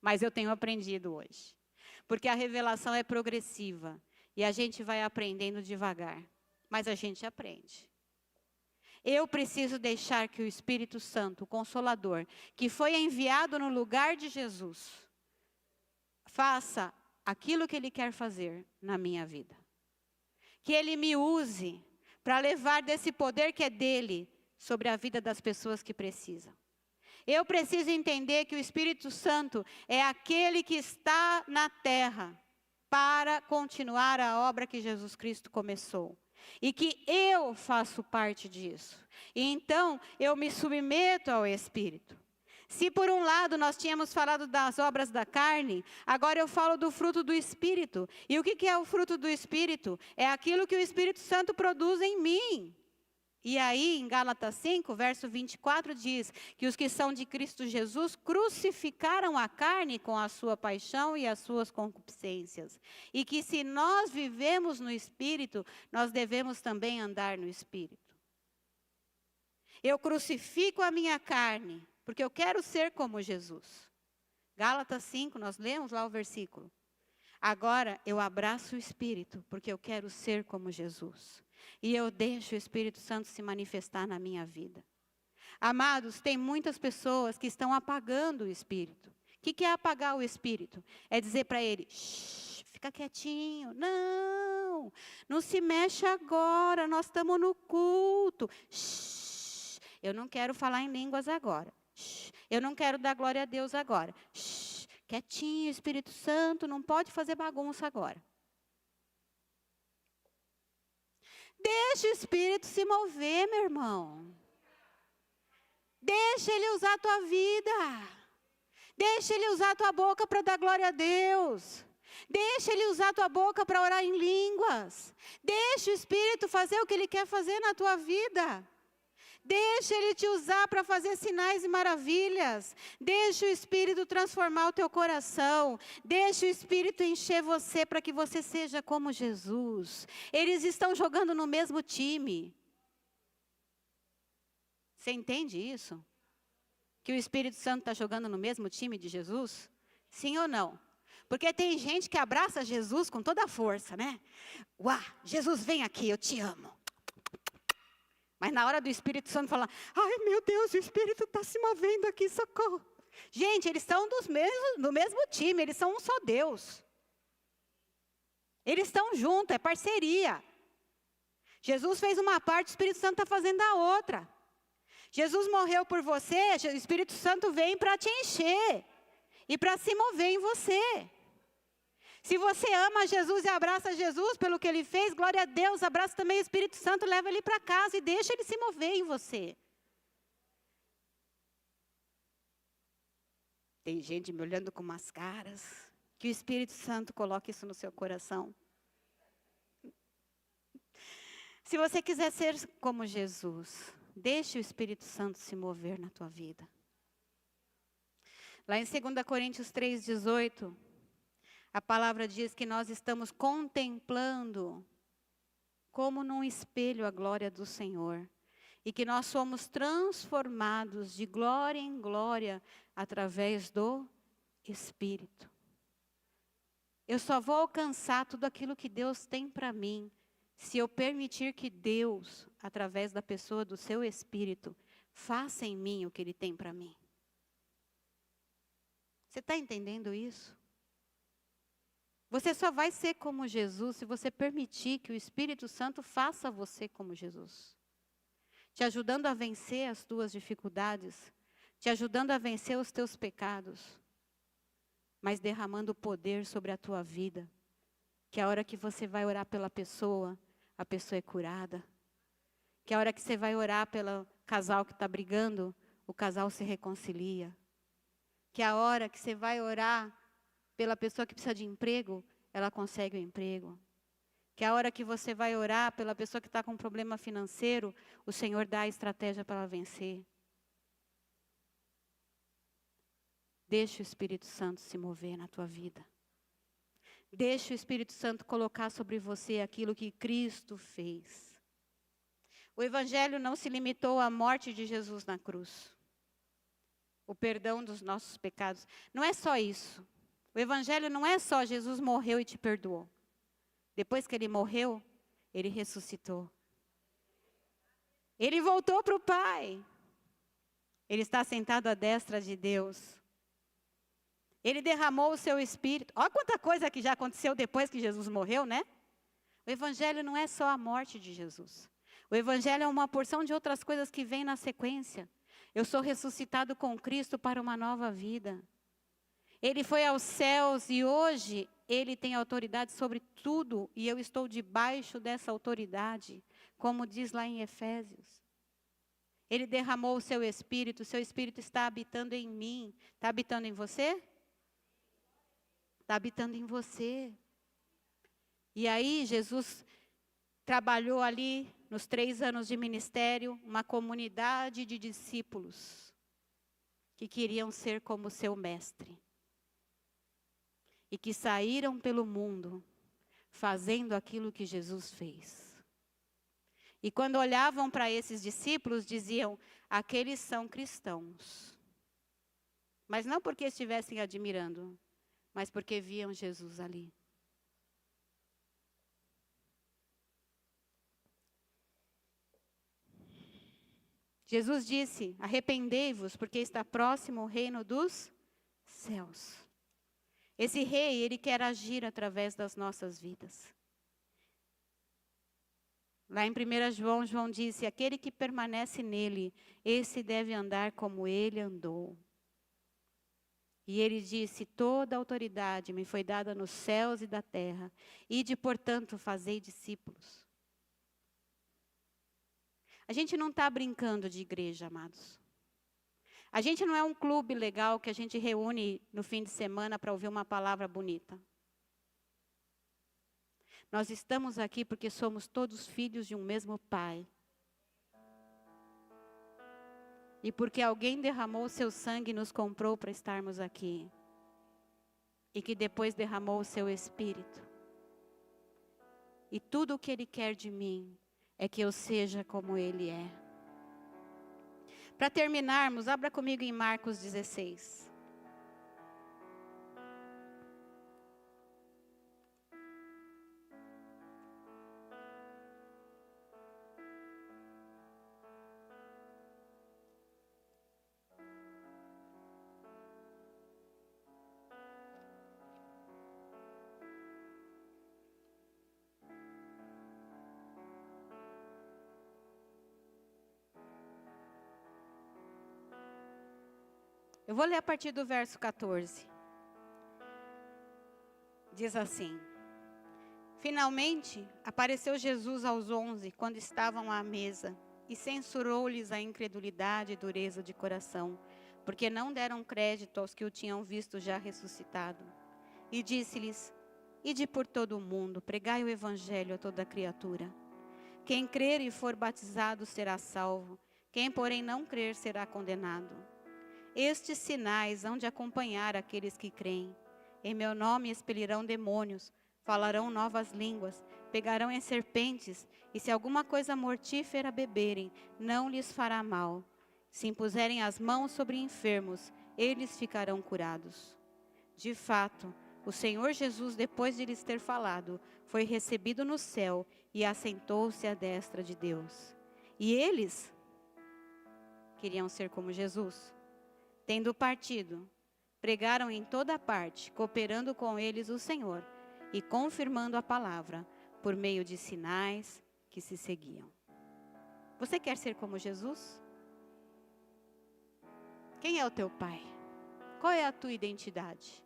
Mas eu tenho aprendido hoje. Porque a revelação é progressiva. E a gente vai aprendendo devagar. Mas a gente aprende. Eu preciso deixar que o Espírito Santo, o Consolador, que foi enviado no lugar de Jesus, faça aquilo que Ele quer fazer na minha vida. Que Ele me use para levar desse poder que é dEle sobre a vida das pessoas que precisam. Eu preciso entender que o Espírito Santo é aquele que está na terra para continuar a obra que Jesus Cristo começou. E que eu faço parte disso. E então eu me submeto ao Espírito. Se por um lado nós tínhamos falado das obras da carne, agora eu falo do fruto do Espírito. E o que é o fruto do Espírito? É aquilo que o Espírito Santo produz em mim. E aí, em Gálatas 5, verso 24, diz que os que são de Cristo Jesus crucificaram a carne com a sua paixão e as suas concupiscências. E que se nós vivemos no Espírito, nós devemos também andar no Espírito. Eu crucifico a minha carne, porque eu quero ser como Jesus. Gálatas 5, nós lemos lá o versículo. Agora eu abraço o Espírito, porque eu quero ser como Jesus. E eu deixo o Espírito Santo se manifestar na minha vida. Amados, tem muitas pessoas que estão apagando o Espírito. O que é apagar o Espírito? É dizer para ele, fica quietinho. Não se mexe agora, nós estamos no culto. Eu não quero falar em línguas agora. Eu não quero dar glória a Deus agora. Quietinho, Espírito Santo, não pode fazer bagunça agora. Deixa o Espírito se mover, meu irmão. Deixa Ele usar a tua vida. Deixa Ele usar a tua boca para dar glória a Deus. Deixa Ele usar a tua boca para orar em línguas. Deixa o Espírito fazer o que Ele quer fazer na tua vida. Deixa Ele te usar para fazer sinais e maravilhas. Deixa o Espírito transformar o teu coração. Deixa o Espírito encher você para que você seja como Jesus. Eles estão jogando no mesmo time. Você entende isso? Que o Espírito Santo está jogando no mesmo time de Jesus? Sim ou não? Porque tem gente que abraça Jesus com toda a força, né? Jesus, vem aqui, eu te amo. Mas na hora do Espírito Santo falar, ai meu Deus, o Espírito está se movendo aqui, socorro. Gente, eles são do mesmo time, eles são um só Deus. Eles estão juntos, é parceria. Jesus fez uma parte, o Espírito Santo está fazendo a outra. Jesus morreu por você, o Espírito Santo vem para te encher. E para se mover em você. Se você ama Jesus e abraça Jesus pelo que Ele fez, glória a Deus, abraça também o Espírito Santo, leva Ele para casa e deixa Ele se mover em você. Tem gente me olhando com umas caras, que o Espírito Santo coloque isso no seu coração. Se você quiser ser como Jesus, deixe o Espírito Santo se mover na tua vida. Lá em 2 Coríntios 3,18, a palavra diz que nós estamos contemplando como num espelho a glória do Senhor. E que nós somos transformados de glória em glória através do Espírito. Eu só vou alcançar tudo aquilo que Deus tem para mim, se eu permitir que Deus, através da pessoa do seu Espírito, faça em mim o que Ele tem para mim. Você está entendendo isso? Você só vai ser como Jesus se você permitir que o Espírito Santo faça você como Jesus. Te ajudando a vencer as tuas dificuldades, te ajudando a vencer os teus pecados, mas derramando poder sobre a tua vida. Que a hora que você vai orar pela pessoa, a pessoa é curada. Que a hora que você vai orar pelo casal que está brigando, o casal se reconcilia. Que a hora que você vai orar pela pessoa que precisa de emprego, ela consegue o emprego. Que a hora que você vai orar pela pessoa que está com um problema financeiro, o Senhor dá a estratégia para ela vencer. Deixa o Espírito Santo se mover na tua vida. Deixa o Espírito Santo colocar sobre você aquilo que Cristo fez. O Evangelho não se limitou à morte de Jesus na cruz. O perdão dos nossos pecados. Não é só isso. O Evangelho não é só Jesus morreu e te perdoou. Depois que Ele morreu, Ele ressuscitou. Ele voltou para o Pai. Ele está sentado à destra de Deus. Ele derramou o seu Espírito. Olha quanta coisa que já aconteceu depois que Jesus morreu, né? O Evangelho não é só a morte de Jesus. O Evangelho é uma porção de outras coisas que vem na sequência. Eu sou ressuscitado com Cristo para uma nova vida. Ele foi aos céus e hoje Ele tem autoridade sobre tudo. E eu estou debaixo dessa autoridade, como diz lá em Efésios. Ele derramou o seu Espírito está habitando em mim. Está habitando em você? Está habitando em você. E aí Jesus trabalhou ali, nos 3 anos de ministério, uma comunidade de discípulos que queriam ser como seu mestre. E que saíram pelo mundo fazendo aquilo que Jesus fez. E quando olhavam para esses discípulos, diziam, aqueles são cristãos. Mas não porque estivessem admirando, mas porque viam Jesus ali. Jesus disse, arrependei-vos, porque está próximo o reino dos céus. Esse rei, ele quer agir através das nossas vidas. Lá em 1 João, João disse, aquele que permanece nele, esse deve andar como ele andou. E ele disse, toda autoridade me foi dada nos céus e da terra, ide, portanto, fazei discípulos. A gente não está brincando de igreja, amados. A gente não é um clube legal que a gente reúne no fim de semana para ouvir uma palavra bonita. Nós estamos aqui porque somos todos filhos de um mesmo Pai. E porque alguém derramou o seu sangue e nos comprou para estarmos aqui. E que depois derramou o seu Espírito. E tudo o que Ele quer de mim é que eu seja como Ele é. Para terminarmos, abra comigo em Marcos 16. Eu vou ler a partir do verso 14. Diz assim. Finalmente, apareceu Jesus aos 11, quando estavam à mesa, e censurou-lhes a incredulidade e dureza de coração, porque não deram crédito aos que o tinham visto já ressuscitado. E disse-lhes, ide por todo o mundo, pregai o evangelho a toda criatura. Quem crer e for batizado será salvo, quem porém não crer será condenado. Estes sinais hão de acompanhar aqueles que creem. Em meu nome expelirão demônios, falarão novas línguas, pegarão em serpentes, e se alguma coisa mortífera beberem, não lhes fará mal. Se impuserem as mãos sobre enfermos, eles ficarão curados. De fato, o Senhor Jesus, depois de lhes ter falado, foi recebido no céu e assentou-se à destra de Deus. E eles queriam ser como Jesus. Tendo partido, pregaram em toda parte, cooperando com eles o Senhor e confirmando a palavra por meio de sinais que se seguiam. Você quer ser como Jesus? Quem é o teu Pai? Qual é a tua identidade?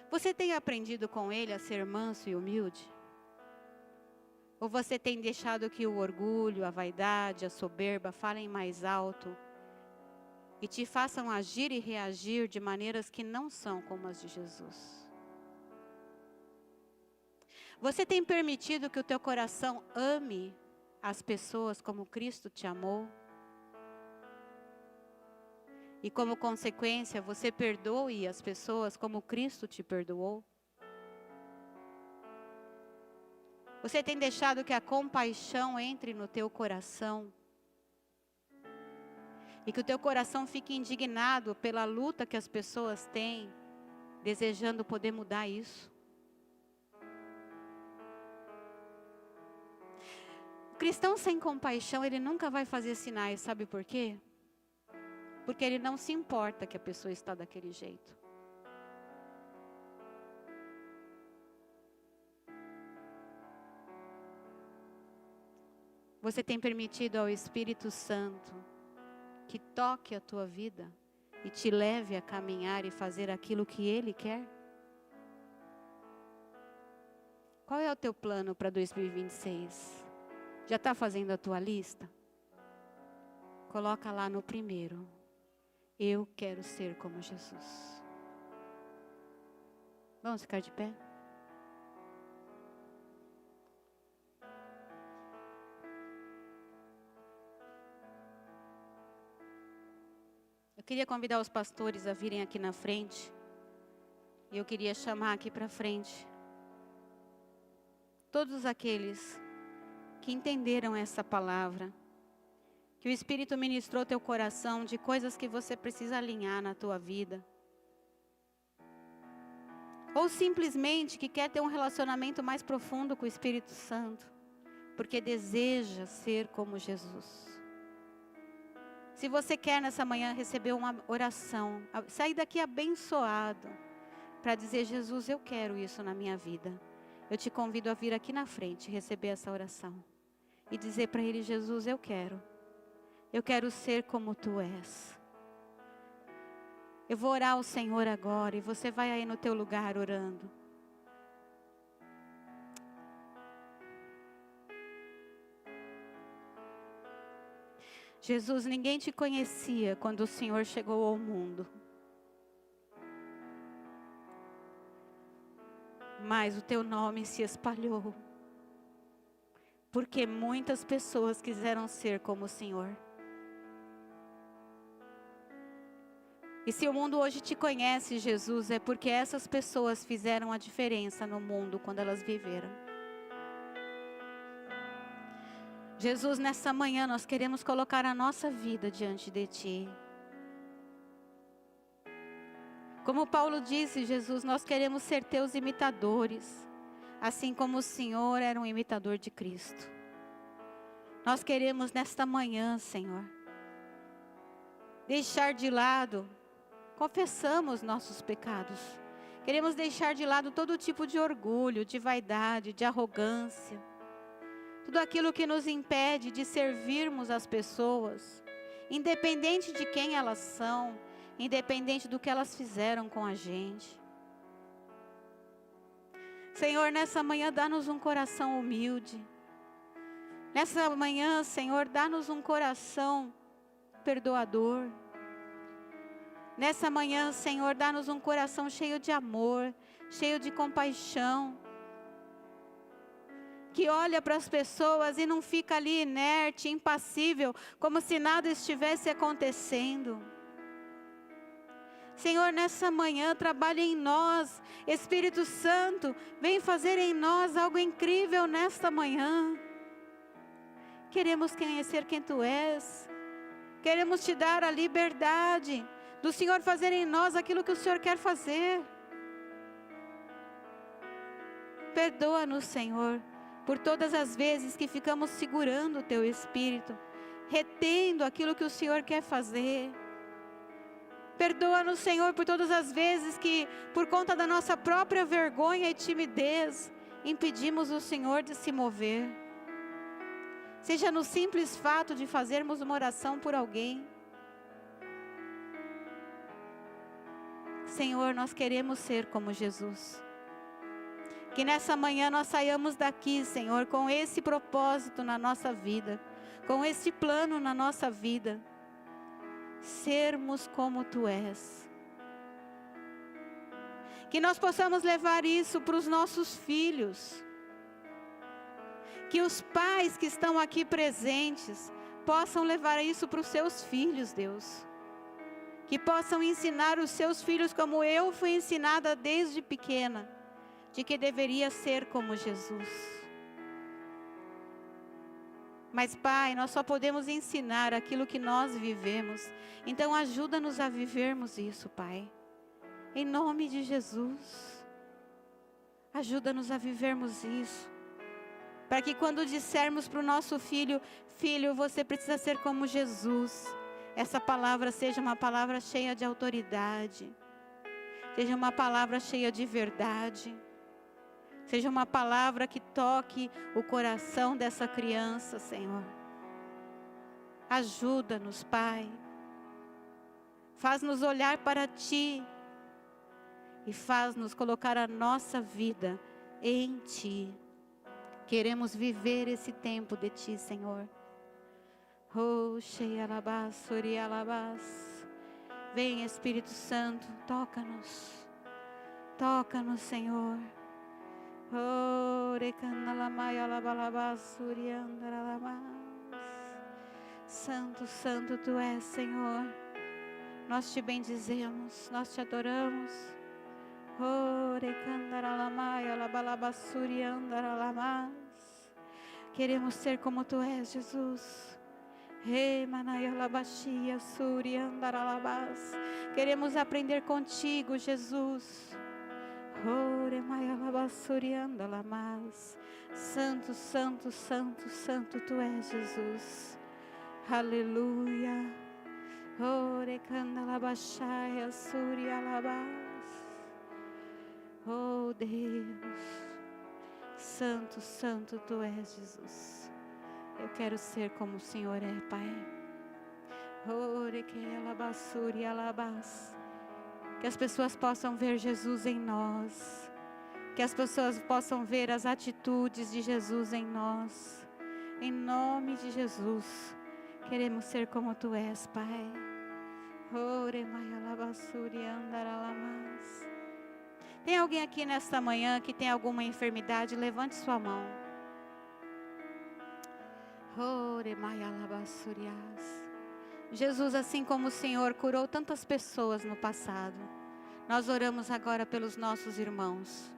Você tem aprendido com Ele a ser manso e humilde? Ou você tem deixado que o orgulho, a vaidade, a soberba falem mais alto e te façam agir e reagir de maneiras que não são como as de Jesus? Você tem permitido que o teu coração ame as pessoas como Cristo te amou? E como consequência, você perdoe as pessoas como Cristo te perdoou? Você tem deixado que a compaixão entre no teu coração? E que o teu coração fique indignado pela luta que as pessoas têm, desejando poder mudar isso? O cristão sem compaixão, ele nunca vai fazer sinais, sabe por quê? porque Ele não se importa que a pessoa está daquele jeito. Você tem permitido ao Espírito Santo que toque a tua vida e te leve a caminhar e fazer aquilo que Ele quer? Qual é o teu plano para 2026? Já está fazendo a tua lista? Coloca lá no primeiro: eu quero ser como Jesus. Vamos ficar de pé? Eu queria convidar os pastores a virem aqui na frente. E eu queria chamar aqui para frente todos aqueles que entenderam essa palavra, que o Espírito ministrou teu coração de coisas que você precisa alinhar na tua vida. Ou simplesmente que quer ter um relacionamento mais profundo com o Espírito Santo, porque deseja ser como Jesus. Se você quer nessa manhã receber uma oração, sair daqui abençoado, para dizer: Jesus, eu quero isso na minha vida. Eu te convido a vir aqui na frente, receber essa oração. E dizer para Ele: Jesus, eu quero ser como Tu és. Eu vou orar ao Senhor agora, e você vai aí no teu lugar orando. Jesus, ninguém te conhecia quando o Senhor chegou ao mundo. Mas o teu nome se espalhou, porque muitas pessoas quiseram ser como o Senhor. E se o mundo hoje te conhece, Jesus, é porque essas pessoas fizeram a diferença no mundo quando elas viveram. Jesus, nessa manhã nós queremos colocar a nossa vida diante de Ti. Como Paulo disse, Jesus, nós queremos ser Teus imitadores, assim como o Senhor era um imitador de Cristo. Nós queremos nesta manhã, Senhor, deixar de lado, confessamos nossos pecados. Queremos deixar de lado todo tipo de orgulho, de vaidade, de arrogância. Tudo aquilo que nos impede de servirmos as pessoas, independente de quem elas são, independente do que elas fizeram com a gente. Senhor, nessa manhã dá-nos um coração humilde. Nessa manhã, Senhor, dá-nos um coração perdoador. Nessa manhã, Senhor, dá-nos um coração cheio de amor, cheio de compaixão, que olha para as pessoas e não fica ali inerte, impassível, como se nada estivesse acontecendo. Senhor, nessa manhã, trabalha em nós. Espírito Santo, vem fazer em nós algo incrível nesta manhã. Queremos conhecer quem Tu és. Queremos Te dar a liberdade do Senhor fazer em nós aquilo que o Senhor quer fazer. Perdoa-nos, Senhor, por todas as vezes que ficamos segurando o Teu Espírito, retendo aquilo que o Senhor quer fazer. Perdoa-nos, Senhor, por todas as vezes que, por conta da nossa própria vergonha e timidez, impedimos o Senhor de se mover. Seja no simples fato de fazermos uma oração por alguém. Senhor, nós queremos ser como Jesus. Que nessa manhã nós saiamos daqui, Senhor, com esse propósito na nossa vida, com esse plano na nossa vida. Sermos como Tu és. Que nós possamos levar isso para os nossos filhos. Que os pais que estão aqui presentes possam levar isso para os seus filhos, Deus. Que possam ensinar os seus filhos como eu fui ensinada desde pequena, de que deveria ser como Jesus. Mas, Pai, nós só podemos ensinar aquilo que nós vivemos. Então, ajuda-nos a vivermos isso, Pai. Em nome de Jesus. Ajuda-nos a vivermos isso. Para que quando dissermos para o nosso filho: filho, você precisa ser como Jesus. essa palavra seja uma palavra cheia de autoridade, seja uma palavra cheia de verdade, seja uma palavra que toque o coração dessa criança, Senhor. Ajuda-nos, Pai. Faz-nos olhar para Ti e faz-nos colocar a nossa vida em Ti. Queremos viver esse tempo de Ti, Senhor. Oh, cheia alabás, suri alabás. Vem, Espírito Santo, toca-nos. Toca-nos, Senhor. Oh, recandalamai alabalabás, suri andaralabás. Santo, Santo Tu és, Senhor. Nós Te bendizemos, nós Te adoramos. Oh, recandalamai alabalabás, suri andaralabás. Queremos ser como Tu és, Jesus. Queremos aprender contigo, Jesus. Santo, Santo, Santo, Santo Tu és, Jesus. Aleluia. Oh Deus, Santo, Santo Tu és, Jesus. Eu quero ser como o Senhor é, Pai. Que as pessoas possam ver Jesus em nós. Que as pessoas possam ver as atitudes de Jesus em nós. Em nome de Jesus. Queremos ser como Tu és, Pai. Tem alguém aqui nesta manhã que tem alguma enfermidade? Levante sua mão. Jesus, assim como o Senhor curou tantas pessoas no passado, nós oramos agora pelos nossos irmãos.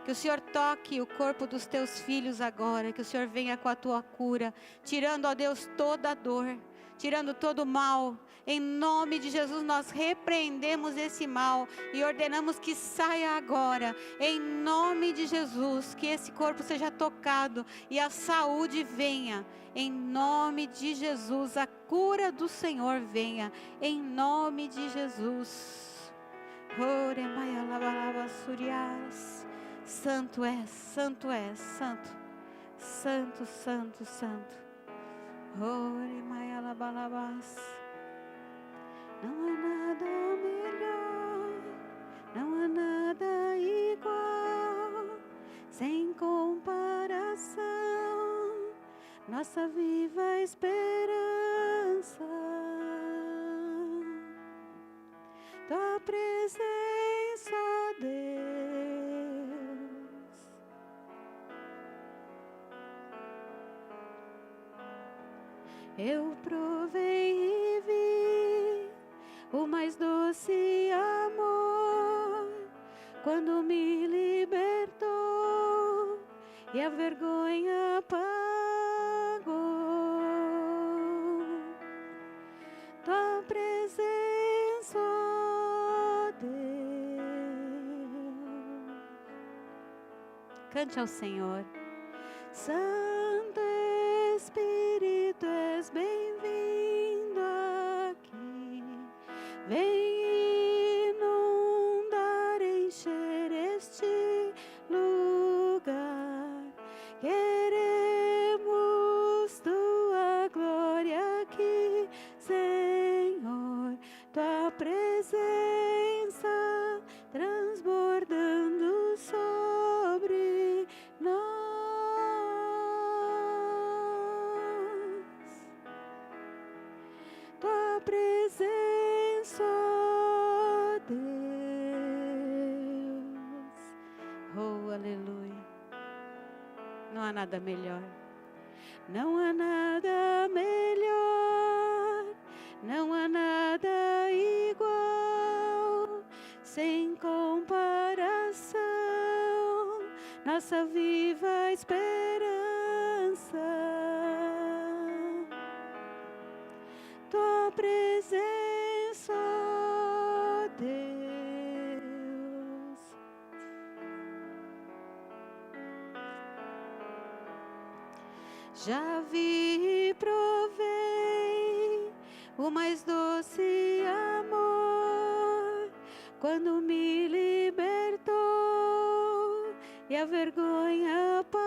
Que o Senhor toque o corpo dos Teus filhos agora, que o Senhor venha com a Tua cura, tirando, ó Deus, toda a dor, tirando todo o mal. Em nome de Jesus nós repreendemos esse mal e ordenamos que saia agora. Em nome de Jesus, que esse corpo seja tocado e a saúde venha. Em nome de Jesus, a cura do Senhor venha. Em nome de Jesus. Santo é, Santo é, Santo. Santo, Santo, Santo. Não há nada melhor, não há nada igual, sem comparação, nossa viva esperança, Tua presença, Deus. Eu provei e vi o mais doce amor, quando me libertou e a vergonha apagou. Tua presença, ó Deus. Cante ao Senhor. Santo Espírito, és bem-vindo aqui. Vem inundar, encher este lugar. Queremos Tua glória aqui, Senhor. Tua presença transbordando sobre nós. Tua presença, ó Deus. Oh, aleluia. Não há nada melhor. Não há nada melhor. Não há nada igual. Sem comparação, nossa viva esperança. Tua presença, ó Deus. Já vi e provei o mais doce quando me libertou e a vergonha apagou.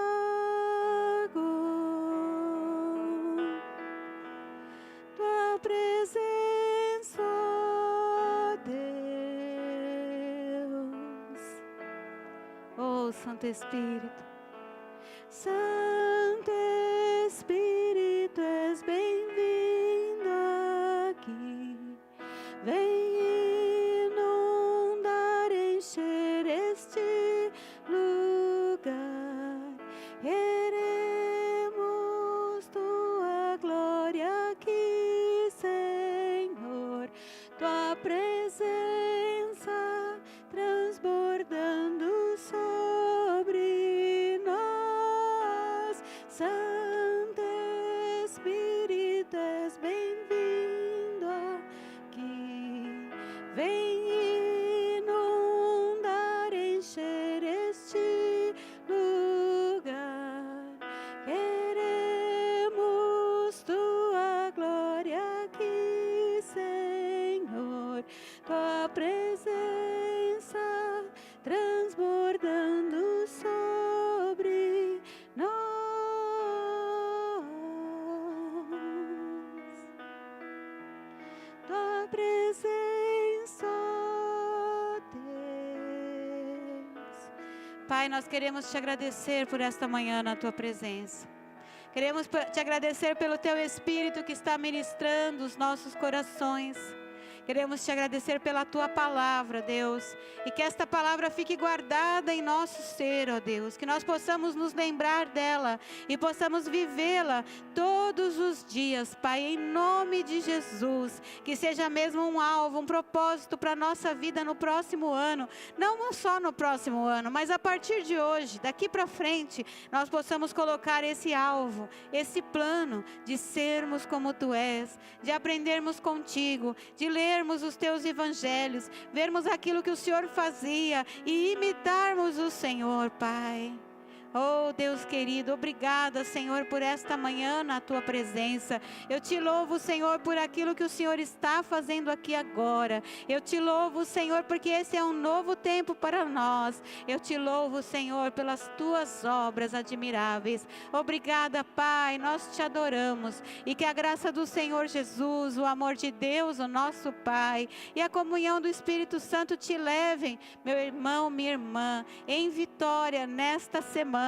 Tua presença, ó Deus. Oh, Santo Espírito. Santo Espírito, és bem-vindo aqui. Vem inundar, encher este lugar. Queremos tua glória aqui, Senhor. Tua presença transbordando sobre nós. Santo Espírito, és bem-vindo aqui. Vem inundar, encher este lugar. Queremos tua glória aqui, Senhor. Tua presença transbordando sobre nós. Tua presença, ó Deus. Pai, nós queremos te agradecer por esta manhã na tua presença. Queremos te agradecer pelo teu Espírito que está ministrando os nossos corações. Queremos te agradecer pela tua palavra, Deus, e que esta palavra fique guardada em nosso ser, ó Deus, que nós possamos nos lembrar dela e possamos vivê-la todos os dias, Pai, em nome de Jesus, que seja mesmo um alvo, um propósito para a nossa vida no próximo ano, não só no próximo ano, mas a partir de hoje, daqui para frente, nós possamos colocar esse alvo, esse plano de sermos como tu és, de aprendermos contigo, de lermos os teus evangelhos, vermos aquilo que o Senhor fazia e imitarmos o Senhor, Pai. Oh, Deus querido, obrigada, Senhor, por esta manhã na tua presença. Eu te louvo, Senhor, por aquilo que o Senhor está fazendo aqui agora. Eu te louvo, Senhor, porque esse é um novo tempo para nós. Eu te louvo, Senhor, pelas tuas obras admiráveis. Obrigada, Pai, nós te adoramos. E que a graça do Senhor Jesus, o amor de Deus, o nosso Pai, e a comunhão do Espírito Santo te levem, meu irmão, minha irmã, em vitória nesta semana.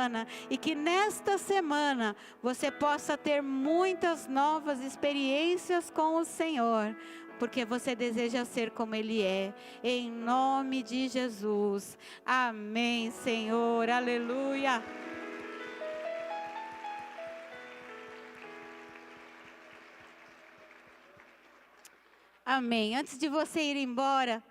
E que nesta semana você possa ter muitas novas experiências com o Senhor, porque você deseja ser como Ele é, em nome de Jesus. Amém, Senhor, aleluia. Amém. Antes de você ir embora,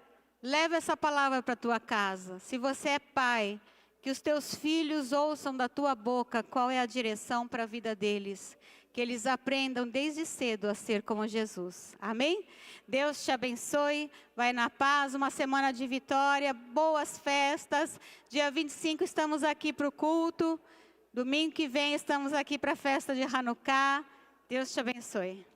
leve essa palavra para a tua casa. Se você é pai, que os teus filhos ouçam da tua boca qual é a direção para a vida deles. Que eles aprendam desde cedo a ser como Jesus. Amém? Deus te abençoe. Vai na paz, uma semana de vitória, boas festas. Dia 25 estamos aqui para o culto. Domingo que vem estamos aqui para a festa de Hanukkah. Deus te abençoe.